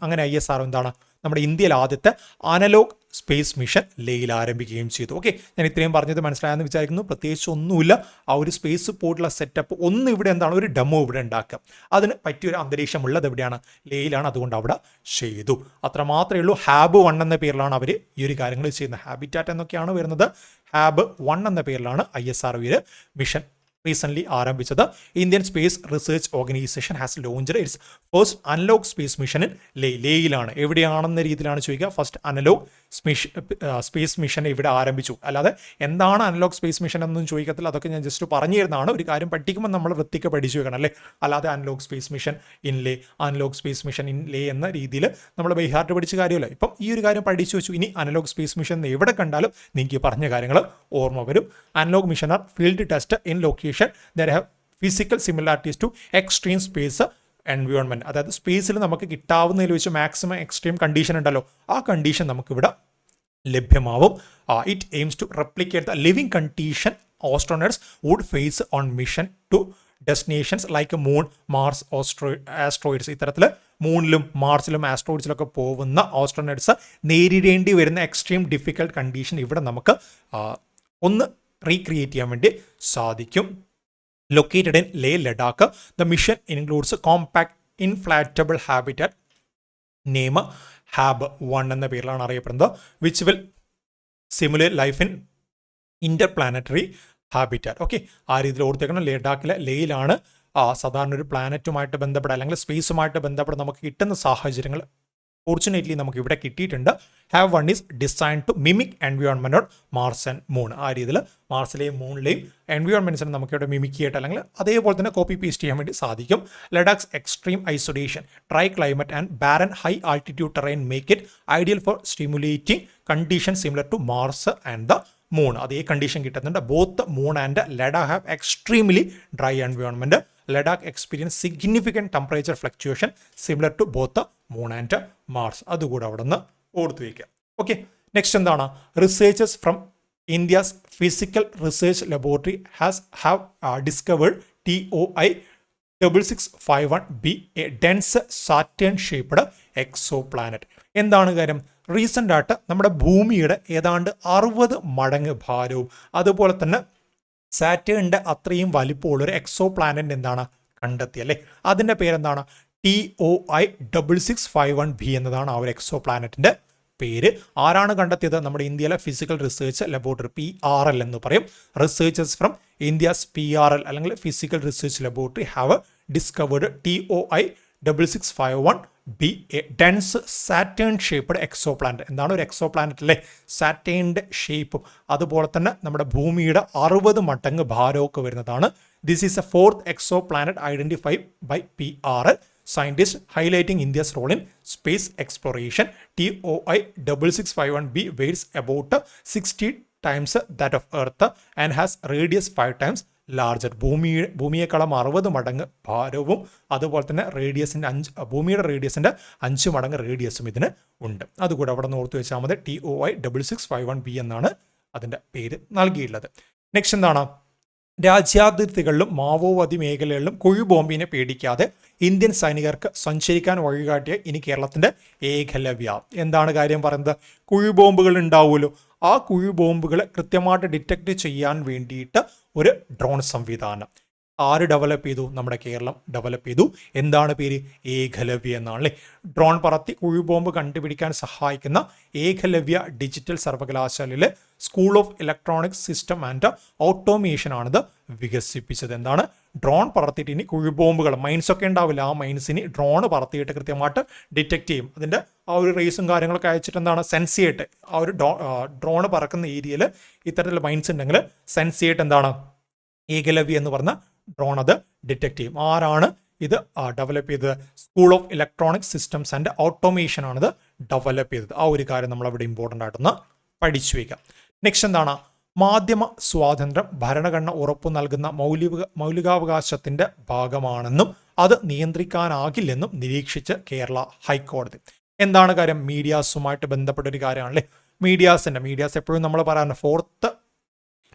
അങ്ങനെ ISRO എന്താണ് നമ്മുടെ ഇന്ത്യയിൽ ആദ്യത്തെ അനലോഗ് സ്പേസ് മിഷൻ ലേയിൽ ആരംഭിക്കുകയും ചെയ്തു. ഓക്കെ, ഞാൻ ഇത്രയും പറഞ്ഞത് മനസ്സിലായെന്ന് വിചാരിക്കുന്നു. പ്രത്യേകിച്ച് ഒന്നുമില്ല, ആ ഒരു സ്പേസ് പോയിട്ടുള്ള സെറ്റപ്പ് ഒന്ന് ഇവിടെ എന്താണ് ഒരു ഡെമോ ഇവിടെ ഉണ്ടാക്കുക. അതിന് പറ്റിയൊരു അന്തരീക്ഷം ഉള്ളത് എവിടെയാണ്? ലേയിലാണ്. അതുകൊണ്ട് അവിടെ ചെയ്തു. അത്ര മാത്രമേ ഉള്ളൂ. HAB 1 എന്ന പേരിലാണ് അവർ ഈ ഒരു കാര്യങ്ങൾ ചെയ്യുന്നത്. ഹാബിറ്റാറ്റ് എന്നൊക്കെയാണ് വരുന്നത്. HAB 1 എന്ന പേരിലാണ് ISRO ഈ മിഷൻ റീസെൻ്റ്ലി ആരംഭിച്ചത്. Indian Space Research Organisation has launched its first analogue space mission in ലേയിലാണ്. എവിടെയാണെന്ന രീതിയിലാണ് ചോദിക്കുക. ഫസ്റ്റ് അനലോഗ് സ്പേസ് മിഷൻ ഇവിടെ ആരംഭിച്ചു. അല്ലാതെ എന്താണ് അനലോഗ് സ്പേസ് മിഷൻ എന്നൊന്നും ചോദിക്കത്തില്ല. അതൊക്കെ ഞാൻ ജസ്റ്റ് പറഞ്ഞു തരുന്നതാണ്. ഒരു കാര്യം പഠിക്കുമ്പോൾ നമ്മൾ വൃത്തിക്ക് പഠിച്ചു വെക്കണം അല്ലേ. അല്ലാതെ analogue space mission in Leh, analogue space mission in Leh എന്ന രീതിയിൽ നമ്മൾ ബൈഹാർട്ട് പഠിച്ച കാര്യമല്ല. ഇപ്പം ഈ ഒരു കാര്യം പഠിച്ചു വെച്ചു. ഇനി അനലോഗ് സ്പേസ് മിഷൻ എവിടെ കണ്ടാലും നിങ്ങൾക്ക് പറഞ്ഞ കാര്യങ്ങൾ ഓർമ്മ വരും. Analog mission are field test in location that have physical similarities to extreme space environment. അതായത് സ്പേസിൽ നമുക്ക് കിട്ടാവുന്നതിൽ വെച്ച് മാക്സിമം എക്സ്ട്രീം കണ്ടീഷൻ ഉണ്ടല്ലോ, ആ കണ്ടീഷൻ നമുക്കിവിടെ ലഭ്യമാവും. It aims to replicate the living condition astronauts would face on mission to destinations like moon, Mars, asteroids. ഇത്തരത്തിൽ മൂണിലും മാർസിലും ആസ്ട്രോയിഡ്സിലൊക്കെ പോകുന്ന ഓസ്ട്രോണറ്റ്സ് നേരിടേണ്ടി വരുന്ന എക്സ്ട്രീം ഡിഫിക്കൽട്ട് കണ്ടീഷൻ ഇവിടെ നമുക്ക് ഒന്ന് റീക്രിയേറ്റ് ചെയ്യാൻ വേണ്ടി സാധിക്കും. Located in Leh Ladakh, the mission includes compact inflatable habitat name HAB 1 എന്ന പേരിലാണ് അറിയപ്പെടുന്നത്. Which will simulate life in interplanetary habitat. Okay, ആ രീതിയിൽ ഓർത്തേക്കണം. ലഡാക്കിലെ ലേയിലാണ് സാധാരണ ഒരു പ്ലാനറ്റുമായിട്ട് ബന്ധപ്പെട്ട അല്ലെങ്കിൽ സ്പേസുമായിട്ട് ബന്ധപ്പെട്ട് നമുക്ക് കിട്ടുന്ന സാഹചര്യങ്ങൾ ഫോർച്ചുനേറ്റ്ലി നമുക്ക് ഇവിടെ കിട്ടിയിട്ടുണ്ട്. HAB 1 is design to mimic environment on Mars and moon. ആ രീതിയിൽ മാർസിലെയും മൂണിലെയും എൻവയോൺമെൻറ്റ്സിനെ നമുക്കിവിടെ മിമിക് ചെയ്തിട്ട് അല്ലെങ്കിൽ അതേപോലെ തന്നെ കോപ്പി പേസ്റ്റ് ചെയ്യാൻ വേണ്ടി സാധിക്കും. Ladakh's extreme isolation, dry climate and barren high altitude terrain make it ideal for stimulating condition similar to Mars and the moon. അതേ കണ്ടീഷൻ കിട്ടുന്നുണ്ട്. Both moon and Ladakh have extremely dry environment. Ladakh experience significant temperature fluctuation similar to both moon and Mars. അതുകൂടെ അവിടെ നിന്ന് ഓർത്തു വയ്ക്കുക. Okay, next എന്താണ്? Researchers from India's Physical research laboratory have discovered TOI 6651b a dense Saturn shaped exoplanet. എന്താണ് കാര്യം? Recent ആയിട്ട് നമ്മുടെ ഭൂമിയുടെ ഏതാണ്ട് 60 മടങ്ങ് ഭാരവും അതുപോലെ തന്നെ സാറ്റേണിൻ്റെ അത്രയും വലിപ്പമുള്ള ഒരു എക്സോ പ്ലാനറ്റ് എന്താണ് കണ്ടെത്തി അല്ലേ? അതിൻ്റെ പേരെന്താണ്? TOI 6651b എന്നതാണ് ആ ഒരു എക്സോ പ്ലാനറ്റിൻ്റെ പേര്. ആരാണ് കണ്ടെത്തിയത്? നമ്മുടെ ഇന്ത്യയിലെ ഫിസിക്കൽ റിസർച്ച് ലബോറട്ടറി PRL എന്ന് പറയും. റിസർച്ചേഴ്സ് ഫ്രം ഇന്ത്യസ് PRL അല്ലെങ്കിൽ physical research laboratory have discovered TOI 6651b a dense Saturn shaped exoplanet. എന്താണ് ഒരു എക്സോ പ്ലാനറ്റ് അല്ലേ? സാറ്റേണിൻ്റെ ഷേപ്പും അതുപോലെ തന്നെ നമ്മുടെ ഭൂമിയുടെ 60 മടങ്ങ് ഭാരമൊക്കെ വരുന്നതാണ്. This is a 4th exoplanet identified by PRL scientists highlighting India's role in space exploration. TOI 6651b weighs about 60 times that of Earth and has radius 5 times larger. ഭൂമിയെക്കാളും 60 മടങ്ങ് ഭാരവും അതുപോലെ തന്നെ ഭൂമിയുടെ റേഡിയസിൻ്റെ 5 മടങ്ങ് റേഡിയസും ഇതിന് ഉണ്ട്. അതുകൂടെ അവിടെ നിന്ന് ഓർത്ത് വെച്ചാൽ മതി. TOI 6651b എന്നാണ് അതിൻ്റെ പേര് നൽകിയിട്ടുള്ളത്. നെക്സ്റ്റ് എന്താണ്? രാജ്യാതിർത്തികളിലും മാവോവാദി മേഖലകളിലും കുഴിബോംബിനെ പേടിക്കാതെ ഇന്ത്യൻ സൈനികർക്ക് സഞ്ചരിക്കാൻ വഴികാട്ടിയ ഇനി കേരളത്തിൻ്റെ ഏകലവ്യ. എന്താണ് കാര്യം പറയുന്നത്? കുഴിബോംബുകൾ ഉണ്ടാവുമല്ലോ, ആ കുഴിബോംബുകളെ കൃത്യമായിട്ട് ഡിറ്റക്ട് ചെയ്യാൻ വേണ്ടിയിട്ട് ഒരു ഡ്രോൺ സംവിധാനം ആര് ഡെവലപ്പ് ചെയ്തു? നമ്മുടെ കേരളം ഡെവലപ്പ് ചെയ്തു. എന്താണ് പേര്? ഏകലവ്യ എന്നാണ് അല്ലേ? ഡ്രോൺ പറത്തി കുഴിബോംബ് കണ്ടുപിടിക്കാൻ സഹായിക്കുന്ന ഏകലവ്യ ഡിജിറ്റൽ സർവകലാശാലയിലെ school of electronics system and automation ആണിത് വികസിപ്പിച്ചത്. എന്താണ്? ഡ്രോൺ പറത്തിയിട്ട് ഇനി കുഴിബോംബുകൾ മൈൻസ് ഒക്കെ ഉണ്ടാവില്ല, ആ മൈൻസിന് ഡ്രോൺ പറത്തിയിട്ട് കൃത്യമായിട്ട് ഡിറ്റക്ട് ചെയ്യും. അതിൻ്റെ ആ ഒരു റേസും കാര്യങ്ങളൊക്കെ അയച്ചിട്ട് എന്താണ് സെൻസ് ചെയ്തിട്ട് ആ ഒരു ഡ്രോൺ പറക്കുന്ന ഏരിയയിൽ ഇത്തരത്തിലുള്ള മൈൻസ് ഉണ്ടെങ്കിൽ സെൻസ് ചെയ്തിട്ട് എന്താണ് ഏകലവ്യ എന്ന് പറഞ്ഞ ഡ്രോൺ അത് ഡിറ്റക്ട് ചെയ്യും. ആരാണ് ഇത് ഡെവലപ്പ് ചെയ്തത്? School of electronic systems and automation ആണിത് ഡെവലപ്പ് ചെയ്തത്. ആ ഒരു കാര്യം നമ്മളവിടെ ഇമ്പോർട്ടൻ്റ് ആയിട്ടൊന്ന് പഠിച്ചു വയ്ക്കാം. നെക്സ്റ്റ് എന്താണ്? മാധ്യമ സ്വാതന്ത്ര്യം ഭരണഘടന ഉറപ്പു നൽകുന്ന മൗലികാവകാശത്തിൻ്റെ ഭാഗമാണെന്നും അത് നിയന്ത്രിക്കാനാകില്ലെന്നും നിരീക്ഷിച്ച് കേരള ഹൈക്കോടതി. എന്താണ് കാര്യം? മീഡിയാസുമായിട്ട് ബന്ധപ്പെട്ട ഒരു കാര്യമാണല്ലേ. മീഡിയാസ് എപ്പോഴും നമ്മൾ പറയാറുണ്ട് 4th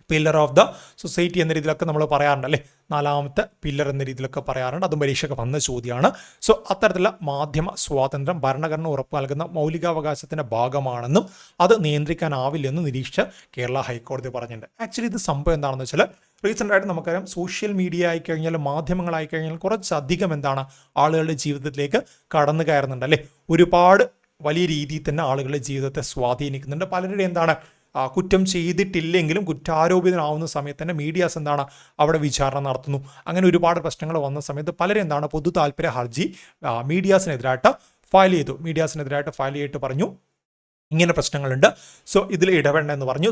pillar of the society എന്ന രീതിയിലൊക്കെ നമ്മൾ പറയാറുണ്ട് അല്ലേ. 4ാമത്തെ പില്ലർ എന്ന രീതിയിലൊക്കെ പറയാറുണ്ട്. അതും പരീക്ഷയ്ക്ക് വന്ന ചോദ്യമാണ്. സോ അത്തരത്തിലുള്ള മാധ്യമ സ്വാതന്ത്ര്യം ഭരണഘടന ഉറപ്പ് നൽകുന്ന മൗലികാവകാശത്തിൻ്റെ ഭാഗമാണെന്നും അത് നിയന്ത്രിക്കാനാവില്ലെന്നും നിരീക്ഷിച്ച് കേരള ഹൈക്കോടതി പറഞ്ഞിട്ടുണ്ട്. ആക്ച്വലി ഇത് സംഭവം എന്താണെന്ന് വെച്ചാൽ റീസെൻ്റ് ആയിട്ട് നമുക്കറിയാം സോഷ്യൽ മീഡിയ ആയിക്കഴിഞ്ഞാൽ മാധ്യമങ്ങളായിക്കഴിഞ്ഞാൽ കുറച്ചധികം എന്താണ് ആളുകളുടെ ജീവിതത്തിലേക്ക് കടന്നു കയറുന്നുണ്ട് അല്ലേ. ഒരുപാട് വലിയ രീതിയിൽ തന്നെ ആളുകളുടെ ജീവിതത്തെ സ്വാധീനിക്കുന്നുണ്ട്. പലരുടെ എന്താണ് കുറ്റം ചെയ്തിട്ടില്ലെങ്കിലും കുറ്റാരോപിതനാവുന്ന സമയത്ത് തന്നെ മീഡിയാസ് എന്താണ് അവിടെ വിചാരണ നടത്തുന്നു. അങ്ങനെ ഒരുപാട് പ്രശ്നങ്ങൾ വന്ന സമയത്ത് പലരും എന്താണ് പൊതു താല്പര്യ ഹർജി മീഡിയാസിനെതിരായിട്ട് ഫയൽ ചെയ്തിട്ട് പറഞ്ഞു ഇങ്ങനെ പ്രശ്നങ്ങളുണ്ട്, സോ ഇതിൽ ഇടപെടണമെന്ന് പറഞ്ഞു.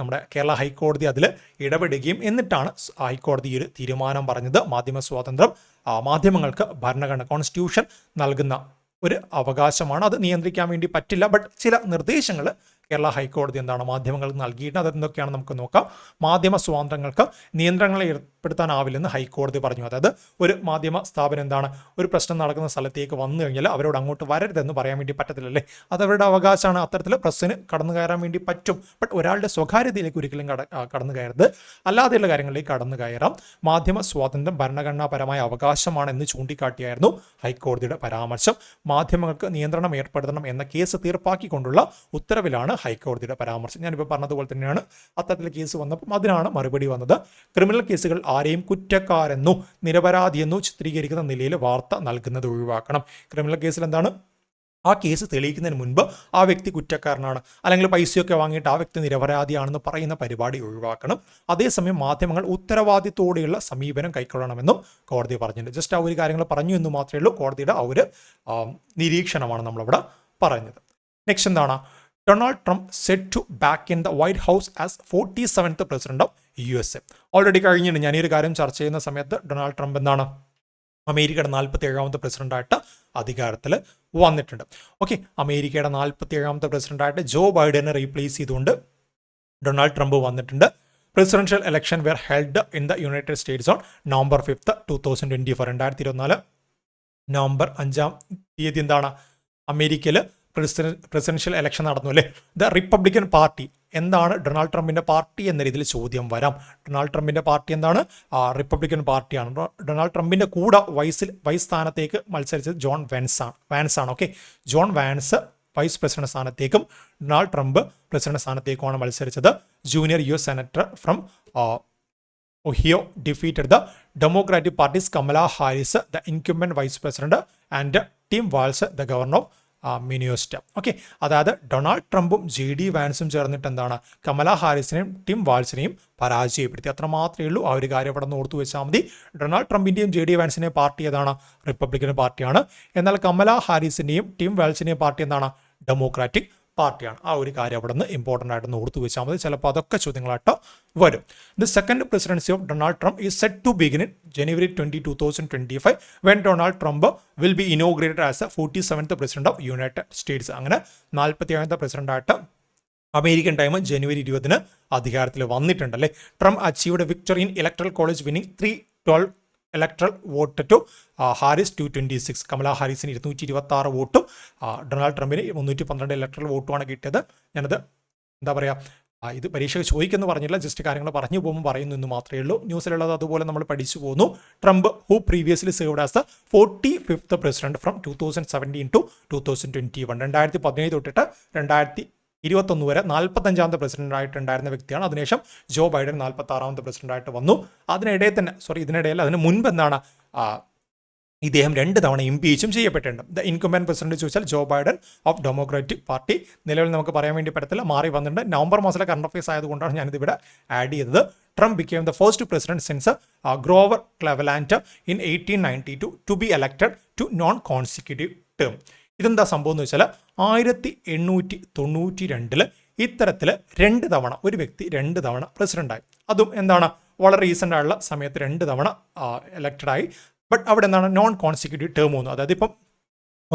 നമ്മുടെ കേരള ഹൈക്കോടതി അതിൽ ഇടപെടുകയും എന്നിട്ടാണ് ഹൈക്കോടതി ഒരു തീരുമാനം പറഞ്ഞത്. മാധ്യമ സ്വാതന്ത്ര്യം മാധ്യമങ്ങൾക്ക് ഭരണഘടന കോൺസ്റ്റിറ്റ്യൂഷൻ നൽകുന്ന ഒരു അവകാശമാണ്, അത് നിയന്ത്രിക്കാൻ വേണ്ടി പറ്റില്ല. ബട്ട് ചില നിർദ്ദേശങ്ങൾ കേരള ഹൈക്കോടതി എന്താണ് മാധ്യമങ്ങൾക്ക് നൽകിയിട്ട് അതെന്തൊക്കെയാണ് നമുക്ക് നോക്കാം. മാധ്യമ സ്വാതന്ത്ര്യങ്ങൾക്ക് നിയന്ത്രണങ്ങൾ ഏർപ്പെടുത്താനാവില്ലെന്ന് ഹൈക്കോടതി പറഞ്ഞു. അതായത് ഒരു മാധ്യമ സ്ഥാപനം എന്താണ് ഒരു പ്രശ്നം നടക്കുന്ന സ്ഥലത്തേക്ക് വന്നു കഴിഞ്ഞാൽ അവരോട് അങ്ങോട്ട് വരരുതെന്ന് പറയാൻ വേണ്ടി പറ്റത്തില്ലല്ലേ. അത് അവരുടെ അവകാശമാണ്. അത്തരത്തിൽ പ്രസ്സിന് കടന്നു കയറാൻ വേണ്ടി പറ്റും. ബട്ട് ഒരാളുടെ സ്വകാര്യതയിലേക്ക് ഒരിക്കലും കടന്നു കയറരുത്. അല്ലാതെയുള്ള കാര്യങ്ങളിലേക്ക് കടന്നു കയറാം. മാധ്യമ സ്വാതന്ത്ര്യം ഭരണഘടനാപരമായ അവകാശമാണെന്ന് ചൂണ്ടിക്കാട്ടിയായിരുന്നു ഹൈക്കോടതിയുടെ പരാമർശം. മാധ്യമങ്ങൾക്ക് നിയന്ത്രണം ഏർപ്പെടുത്തണം എന്ന കേസ് തീർപ്പാക്കിക്കൊണ്ടുള്ള ഉത്തരവിലാണ് ഹൈക്കോടതിയുടെ പരാമർശം. ഞാനിപ്പോൾ പറഞ്ഞതുപോലെ തന്നെയാണ് അത്തരത്തിൽ കേസ് വന്നപ്പോൾ അതിനാണ് മറുപടി വന്നത്. ക്രിമിനൽ കേസുകൾ ആരെയും കുറ്റക്കാരെന്നോ നിരപരാധിയെന്നോ ചിത്രീകരിക്കുന്ന നിലയിൽ വാർത്ത നൽകുന്നത് ഒഴിവാക്കണം. ക്രിമിനൽ കേസിൽ എന്താണ് ആ കേസ് തെളിയിക്കുന്നതിന് മുൻപ് ആ വ്യക്തി കുറ്റക്കാരനാണ് അല്ലെങ്കിൽ പൈസയൊക്കെ വാങ്ങിയിട്ട് ആ വ്യക്തി നിരപരാധിയാണെന്ന് പറയുന്ന പരിപാടി ഒഴിവാക്കണം. അതേസമയം മാധ്യമങ്ങൾ ഉത്തരവാദിത്തോടെയുള്ള സമീപനം കൈക്കൊള്ളണമെന്നും കോടതി പറഞ്ഞിട്ടുണ്ട്. ജസ്റ്റ് ആ ഒരു കാര്യങ്ങൾ പറഞ്ഞു എന്ന് മാത്രമേ ഉള്ളൂ. കോടതിയുടെ ആ ഒരു നിരീക്ഷണമാണ് നമ്മളവിടെ പറഞ്ഞത്. നെക്സ്റ്റ് എന്താണ്? Donald Trump set to back in the White House as 47th president of USA. Already കഴിഞ്ഞിട്ട് ഞാൻ ഈ ഒരു കാര്യം ചർച്ച ചെയ്യുന്ന സമയത്ത് ഡൊണാൾഡ് ട്രംപ് എന്താണ് അമേരിക്കയുടെ 47th പ്രസിഡന്റായിട്ട് അധികാരത്തിൽ വന്നിട്ടുണ്ട്. ഓക്കെ, അമേരിക്കയുടെ 47th പ്രസിഡന്റായിട്ട് ജോ ബൈഡനെ റീപ്ലേസ് ചെയ്തുകൊണ്ട് ഡൊണാൾഡ് ട്രംപ് വന്നിട്ടുണ്ട്. presidential election were held in the United States on November 5th, 2024. 2024 November 5-ാം തീയതി എന്താണ് അമേരിക്കയിൽ പ്രസിഡൻഷ്യൽ ഇലക്ഷൻ നടന്നു അല്ലേ. ദ റിപ്പബ്ലിക്കൻ പാർട്ടി എന്താണ് ഡൊണാൾഡ് ട്രംപിന്റെ പാർട്ടി എന്ന രീതിയിൽ ചോദ്യം വരാം. ഡൊണാൾഡ് ട്രംപിന്റെ പാർട്ടി എന്താണ്? റിപ്പബ്ലിക്കൻ പാർട്ടിയാണ്. ഡൊണാൾഡ് ട്രംപിന്റെ കൂടെ വൈസ് സ്ഥാനത്തേക്ക് മത്സരിച്ചത് ജോൺ വാൻസ് ആണ്. Okay, John Vance vice president സ്ഥാനത്തേക്കും ഡൊണാൾഡ് ട്രംപ് പ്രസിഡന്റ് സ്ഥാനത്തേക്കുമാണ് മത്സരിച്ചത്. Junior US senator from Ohio defeated the Democratic Party's Kamala Harris, the incumbent vice president, and Tim Walz, the governor of Minnesota. Okay, അതായത് Donald ട്രംപും JD വാൻസും ചേർന്നിട്ട് എന്താണ് Kamala ഹാരിസിനെയും Tim വാൾസിനെയും പരാജയപ്പെടുത്തി. അത്ര മാത്രമേ ഉള്ളൂ. ആ ഒരു കാര്യം ഇവിടെ നിന്ന് ഓർത്തു വെച്ചാൽ മതി. ഡൊണാൾഡ് ട്രംപിന്റെയും JD വാൻസിന്റെയും പാർട്ടി ഏതാണ്? റിപ്പബ്ലിക്കൻ പാർട്ടിയാണ്. എന്നാൽ കമല ഹാരിസിന്റെയും ടിം വാൾസിന്റെയും പാർട്ടി എന്താണ്? ഡെമോക്രാറ്റിക് പാർട്ടിയാണ്. ആ ഒരു കാര്യം അവിടെ നിന്ന് ഇമ്പോർട്ടൻ്റ് ആയിട്ട് ഓർത്തു വെച്ചാൽ മതി. ചിലപ്പോൾ അതൊക്കെ ചോദ്യങ്ങളായിട്ട് വരും. The second presidency of Donald Trump is set to begin in January 20, 2025 when Donald Trump will be inaugurated as a 47th president of United States. അങ്ങനെ 47th പ്രസിഡന്റായിട്ട് അമേരിക്കൻ ടൈം ജനുവരി 20 അധികാരത്തിൽ വന്നിട്ടുണ്ടല്ലേ. Trump achieved victory in electoral college winning 312 electoral vote to Harris 226. Kamala ഹാരിസിന് 226 വോട്ടും Donald ട്രംപിന് 312 electoral വോട്ടുമാണ് കിട്ടിയത്. ഞാനത് എന്താ പറയുക, ഇത് പരീക്ഷ ചോദിക്കുമെന്ന് പറഞ്ഞില്ല, ജസ്റ്റ് കാര്യങ്ങൾ പറഞ്ഞു പോകുമ്പോൾ പറയുന്നു എന്ന് മാത്രമേ ഉള്ളൂ. ന്യൂസിലുള്ളത് അതുപോലെ നമ്മൾ പഠിച്ചു പോകുന്നു. Trump who previously served as the 45th president from 2017 to 2021. 2017 തൊട്ടിട്ട് 2021 വരെ 45ാമത്തെ പ്രസിഡന്റ് ആയിട്ടുണ്ടായിരുന്ന വ്യക്തിയാണ്. അതിനുശേഷം ജോ ബൈഡൻ 46ാമത്തെ പ്രസിഡന്റ് ആയിട്ട് വന്നു. ഇതിനിടയിൽ മുൻപ് എന്താണ് ഇദ്ദേഹം 2 തവണ ഇംപീച്ചും ചെയ്യപ്പെട്ടിട്ടുണ്ട്. ദ ഇൻകംബന്റ് പ്രസിഡന്റ് ചോദിച്ചാൽ Joe Biden of democratic party. നിലവിൽ നമുക്ക് പറയാൻ വേണ്ടി പറ്റത്തില്ല, മാറി വന്നിട്ടുണ്ട്. നവംബർ മാസത്തിലെ കറണ്ട് അഫയേഴ്സ് ആയതുകൊണ്ടാണ് ഞാനിതിവിടെ ആഡ് ചെയ്തത്. Trump became the first president since Grover Cleveland in 1892 to be elected to non-consecutive term. ഇതെന്താ സംഭവം എന്ന് വെച്ചാൽ 1892 ഇത്തരത്തിൽ 2 തവണ ഒരു വ്യക്തി 2 തവണ പ്രസിഡന്റായി. അതും എന്താണ് വളരെ റീസെൻ്റ് ആയുള്ള സമയത്ത് 2 തവണ ഇലക്റ്റഡായി. ബട്ട് അവിടെ എന്താണ് നോൺ കോൺസിക്യൂട്ടീവ് ടേം വന്നു. അതായത് ഇപ്പം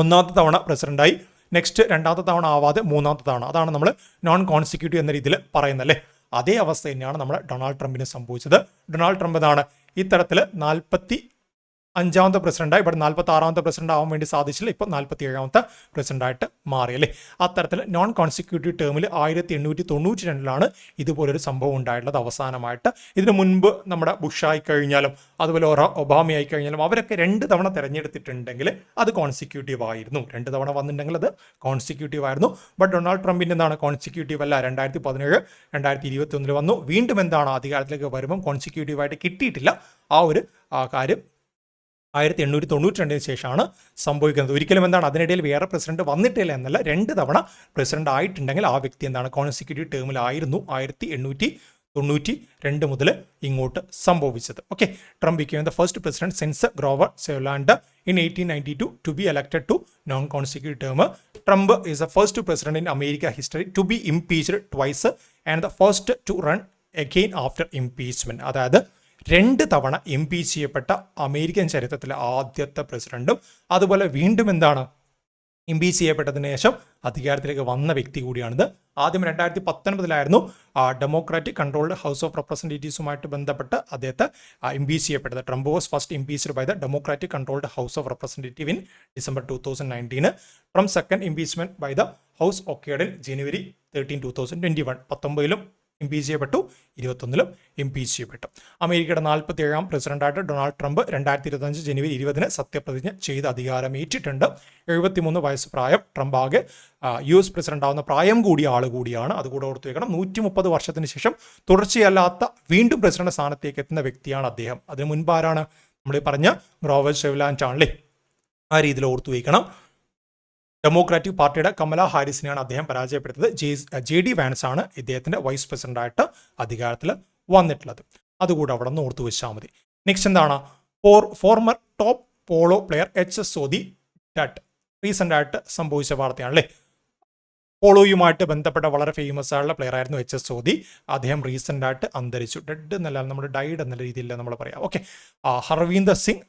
1ാമത്തെ തവണ പ്രസിഡന്റായി, നെക്സ്റ്റ് 2ാമത്തെ തവണ ആവാതെ 3ാമത്തെ തവണ, അതാണ് നമ്മൾ നോൺ കോൺസിക്യൂട്ടീവ് എന്ന രീതിയിൽ പറയുന്നല്ലേ. അതേ അവസ്ഥ തന്നെയാണ് നമ്മുടെ ഡൊണാൾഡ് ട്രംപിന് സംഭവിച്ചത്. ഡൊണാൾഡ് ട്രംപ് എന്താണ് ഇത്തരത്തിൽ 45ാമത്തെ പ്രസിഡന്റായി. ഇവിടെ 46ാമത്തെ പ്രസിഡന്റ് ആവാൻ വേണ്ടി സാധിച്ചില്ല. ഇപ്പോൾ 47ാമത്തെ പ്രസിഡന്റായിട്ട് മാറിയല്ലേ. അത്തരത്തിൽ നോൺ കോൺസിക്യൂട്ടീവ് ടേമിൽ 1892 ഇതുപോലൊരു സംഭവം ഉണ്ടായിട്ടുള്ളത് അവസാനമായിട്ട്. ഇതിനു മുൻപ് നമ്മുടെ ബുഷായി കഴിഞ്ഞാലും അതുപോലെ ഒബാമയായി കഴിഞ്ഞാലും അവരൊക്കെ 2 തവണ തിരഞ്ഞെടുത്തിട്ടുണ്ടെങ്കിൽ അത് കോൺസിക്യൂട്ടീവ് ആയിരുന്നു. 2 തവണ വന്നിട്ടുണ്ടെങ്കിൽ അത് കോൺസിക്യൂട്ടീവ് ആയിരുന്നു. ബട്ട് ഡൊണാൾഡ് ട്രംപിൻ്റെ എന്താണ് കോൺസിക്യൂട്ടീവ് അല്ല. 2017 2021 വന്നു. വീണ്ടും എന്താണ് അധികാരത്തിലേക്ക് വരുമ്പം കോൺസിക്യൂട്ടീവായിട്ട് കിട്ടിയിട്ടില്ല. ആ ഒരു കാര്യം 1892 ശേഷമാണ് സംഭവിക്കുന്നത്. ഒരിക്കലും എന്താണ് അതിനിടയിൽ വേറെ പ്രസിഡന്റ് വന്നിട്ടില്ല എന്നല്ല, 2 തവണ പ്രസിഡന്റ് ആയിട്ടുണ്ടെങ്കിൽ ആ വ്യക്തി എന്താണ് കോൺസിക്യൂട്ടീവ് ടേമിലായിരുന്നു 1892 മുതൽ ഇങ്ങോട്ട് സംഭവിച്ചത്. Okay, Trump became the first president since Grover Cleveland in 1892 to be elected to non-consecutive term. Trump is the first president in America history to be impeached twice and the first to run again after impeachment. അതായത് 2 തവണ impeach ചെയ്യപ്പെട്ട American ചരിത്രത്തിലെ ആദ്യത്തെ പ്രസിഡന്റും അതുപോലെ വീണ്ടും എന്താണ് impeach ചെയ്യപ്പെട്ടതിന് ശേഷം അധികാരത്തിലേക്ക് വന്ന വ്യക്തി കൂടിയാണിത്. ആദ്യം 2019 ഡെമോക്രാറ്റിക് കൺട്രോൾഡ് ഹൗസ് ഓഫ് റെപ്രസെൻറ്റേറ്റീവ്സുമായിട്ട് ബന്ധപ്പെട്ട് അദ്ദേഹത്തെ ഇംപീച്ച് ചെയ്യപ്പെട്ടത്. Trump was first impeached by the democratic controlled house of representative in December 2019. Trump second impeachment by the house occurred in January 13, 2021. 19 impeach ചെയ്യപ്പെട്ടു, 21 ഇംപീച്ച് ചെയ്യപ്പെട്ടു. അമേരിക്കയുടെ 47ാം പ്രസിഡന്റായിട്ട് ഡൊണാൾഡ് ട്രംപ് 2025 ജനുവരി 20 സത്യപ്രതിജ്ഞ ചെയ്ത് അധികാരമേറ്റിട്ടുണ്ട്. 73 വയസ്സ് പ്രായം. ട്രംപ് ആകെ US പ്രസിഡന്റ് ആവുന്ന പ്രായം കൂടിയ ആൾ കൂടിയാണ്. അതുകൂടെ ഓർത്തു വെക്കണം. 130 വർഷത്തിന് ശേഷം തുടർച്ചയല്ലാത്ത വീണ്ടും പ്രസിഡന്റ് സ്ഥാനത്തേക്ക് എത്തുന്ന വ്യക്തിയാണ് അദ്ദേഹം. അതിന് മുൻപ് ആരാണ്? നമ്മൾ പറഞ്ഞ ഗ്രോവർ ക്ലെവലാൻഡ് ആണല്ലേ. ആ രീതിയിൽ ഓർത്തു വയ്ക്കണം. ഡെമോക്രാറ്റിക് പാർട്ടിയുടെ കമല ഹാരിസിനെയാണ് അദ്ദേഹം പരാജയപ്പെടുത്തത്. JD വാൻസ് ആണ് ഇദ്ദേഹത്തിന്റെ വൈസ് പ്രസിഡന്റായിട്ട് അധികാരത്തിൽ വന്നിട്ടുള്ളത്. അതുകൂടെ അവിടെ നിന്ന് ഓർത്തു വെച്ചാൽ മതി. നെക്സ്റ്റ് എന്താണ്? Former top polo player HS Sodhi dead. Recent ആയിട്ട് സംഭവിച്ച വാർത്തയാണല്ലേ. പോളോയുമായിട്ട് ബന്ധപ്പെട്ട വളരെ ഫേമസ് ആയുള്ള പ്ലെയർ ആയിരുന്നു HS സോദി. അദ്ദേഹം റീസെന്റ് ആയിട്ട് അന്തരിച്ചു. ഡെഡ് എന്നല്ല, നമ്മുടെ ഡൈഡ് എന്നുള്ള രീതിയിൽ നമ്മൾ പറയാം. Okay, Harvinder Singh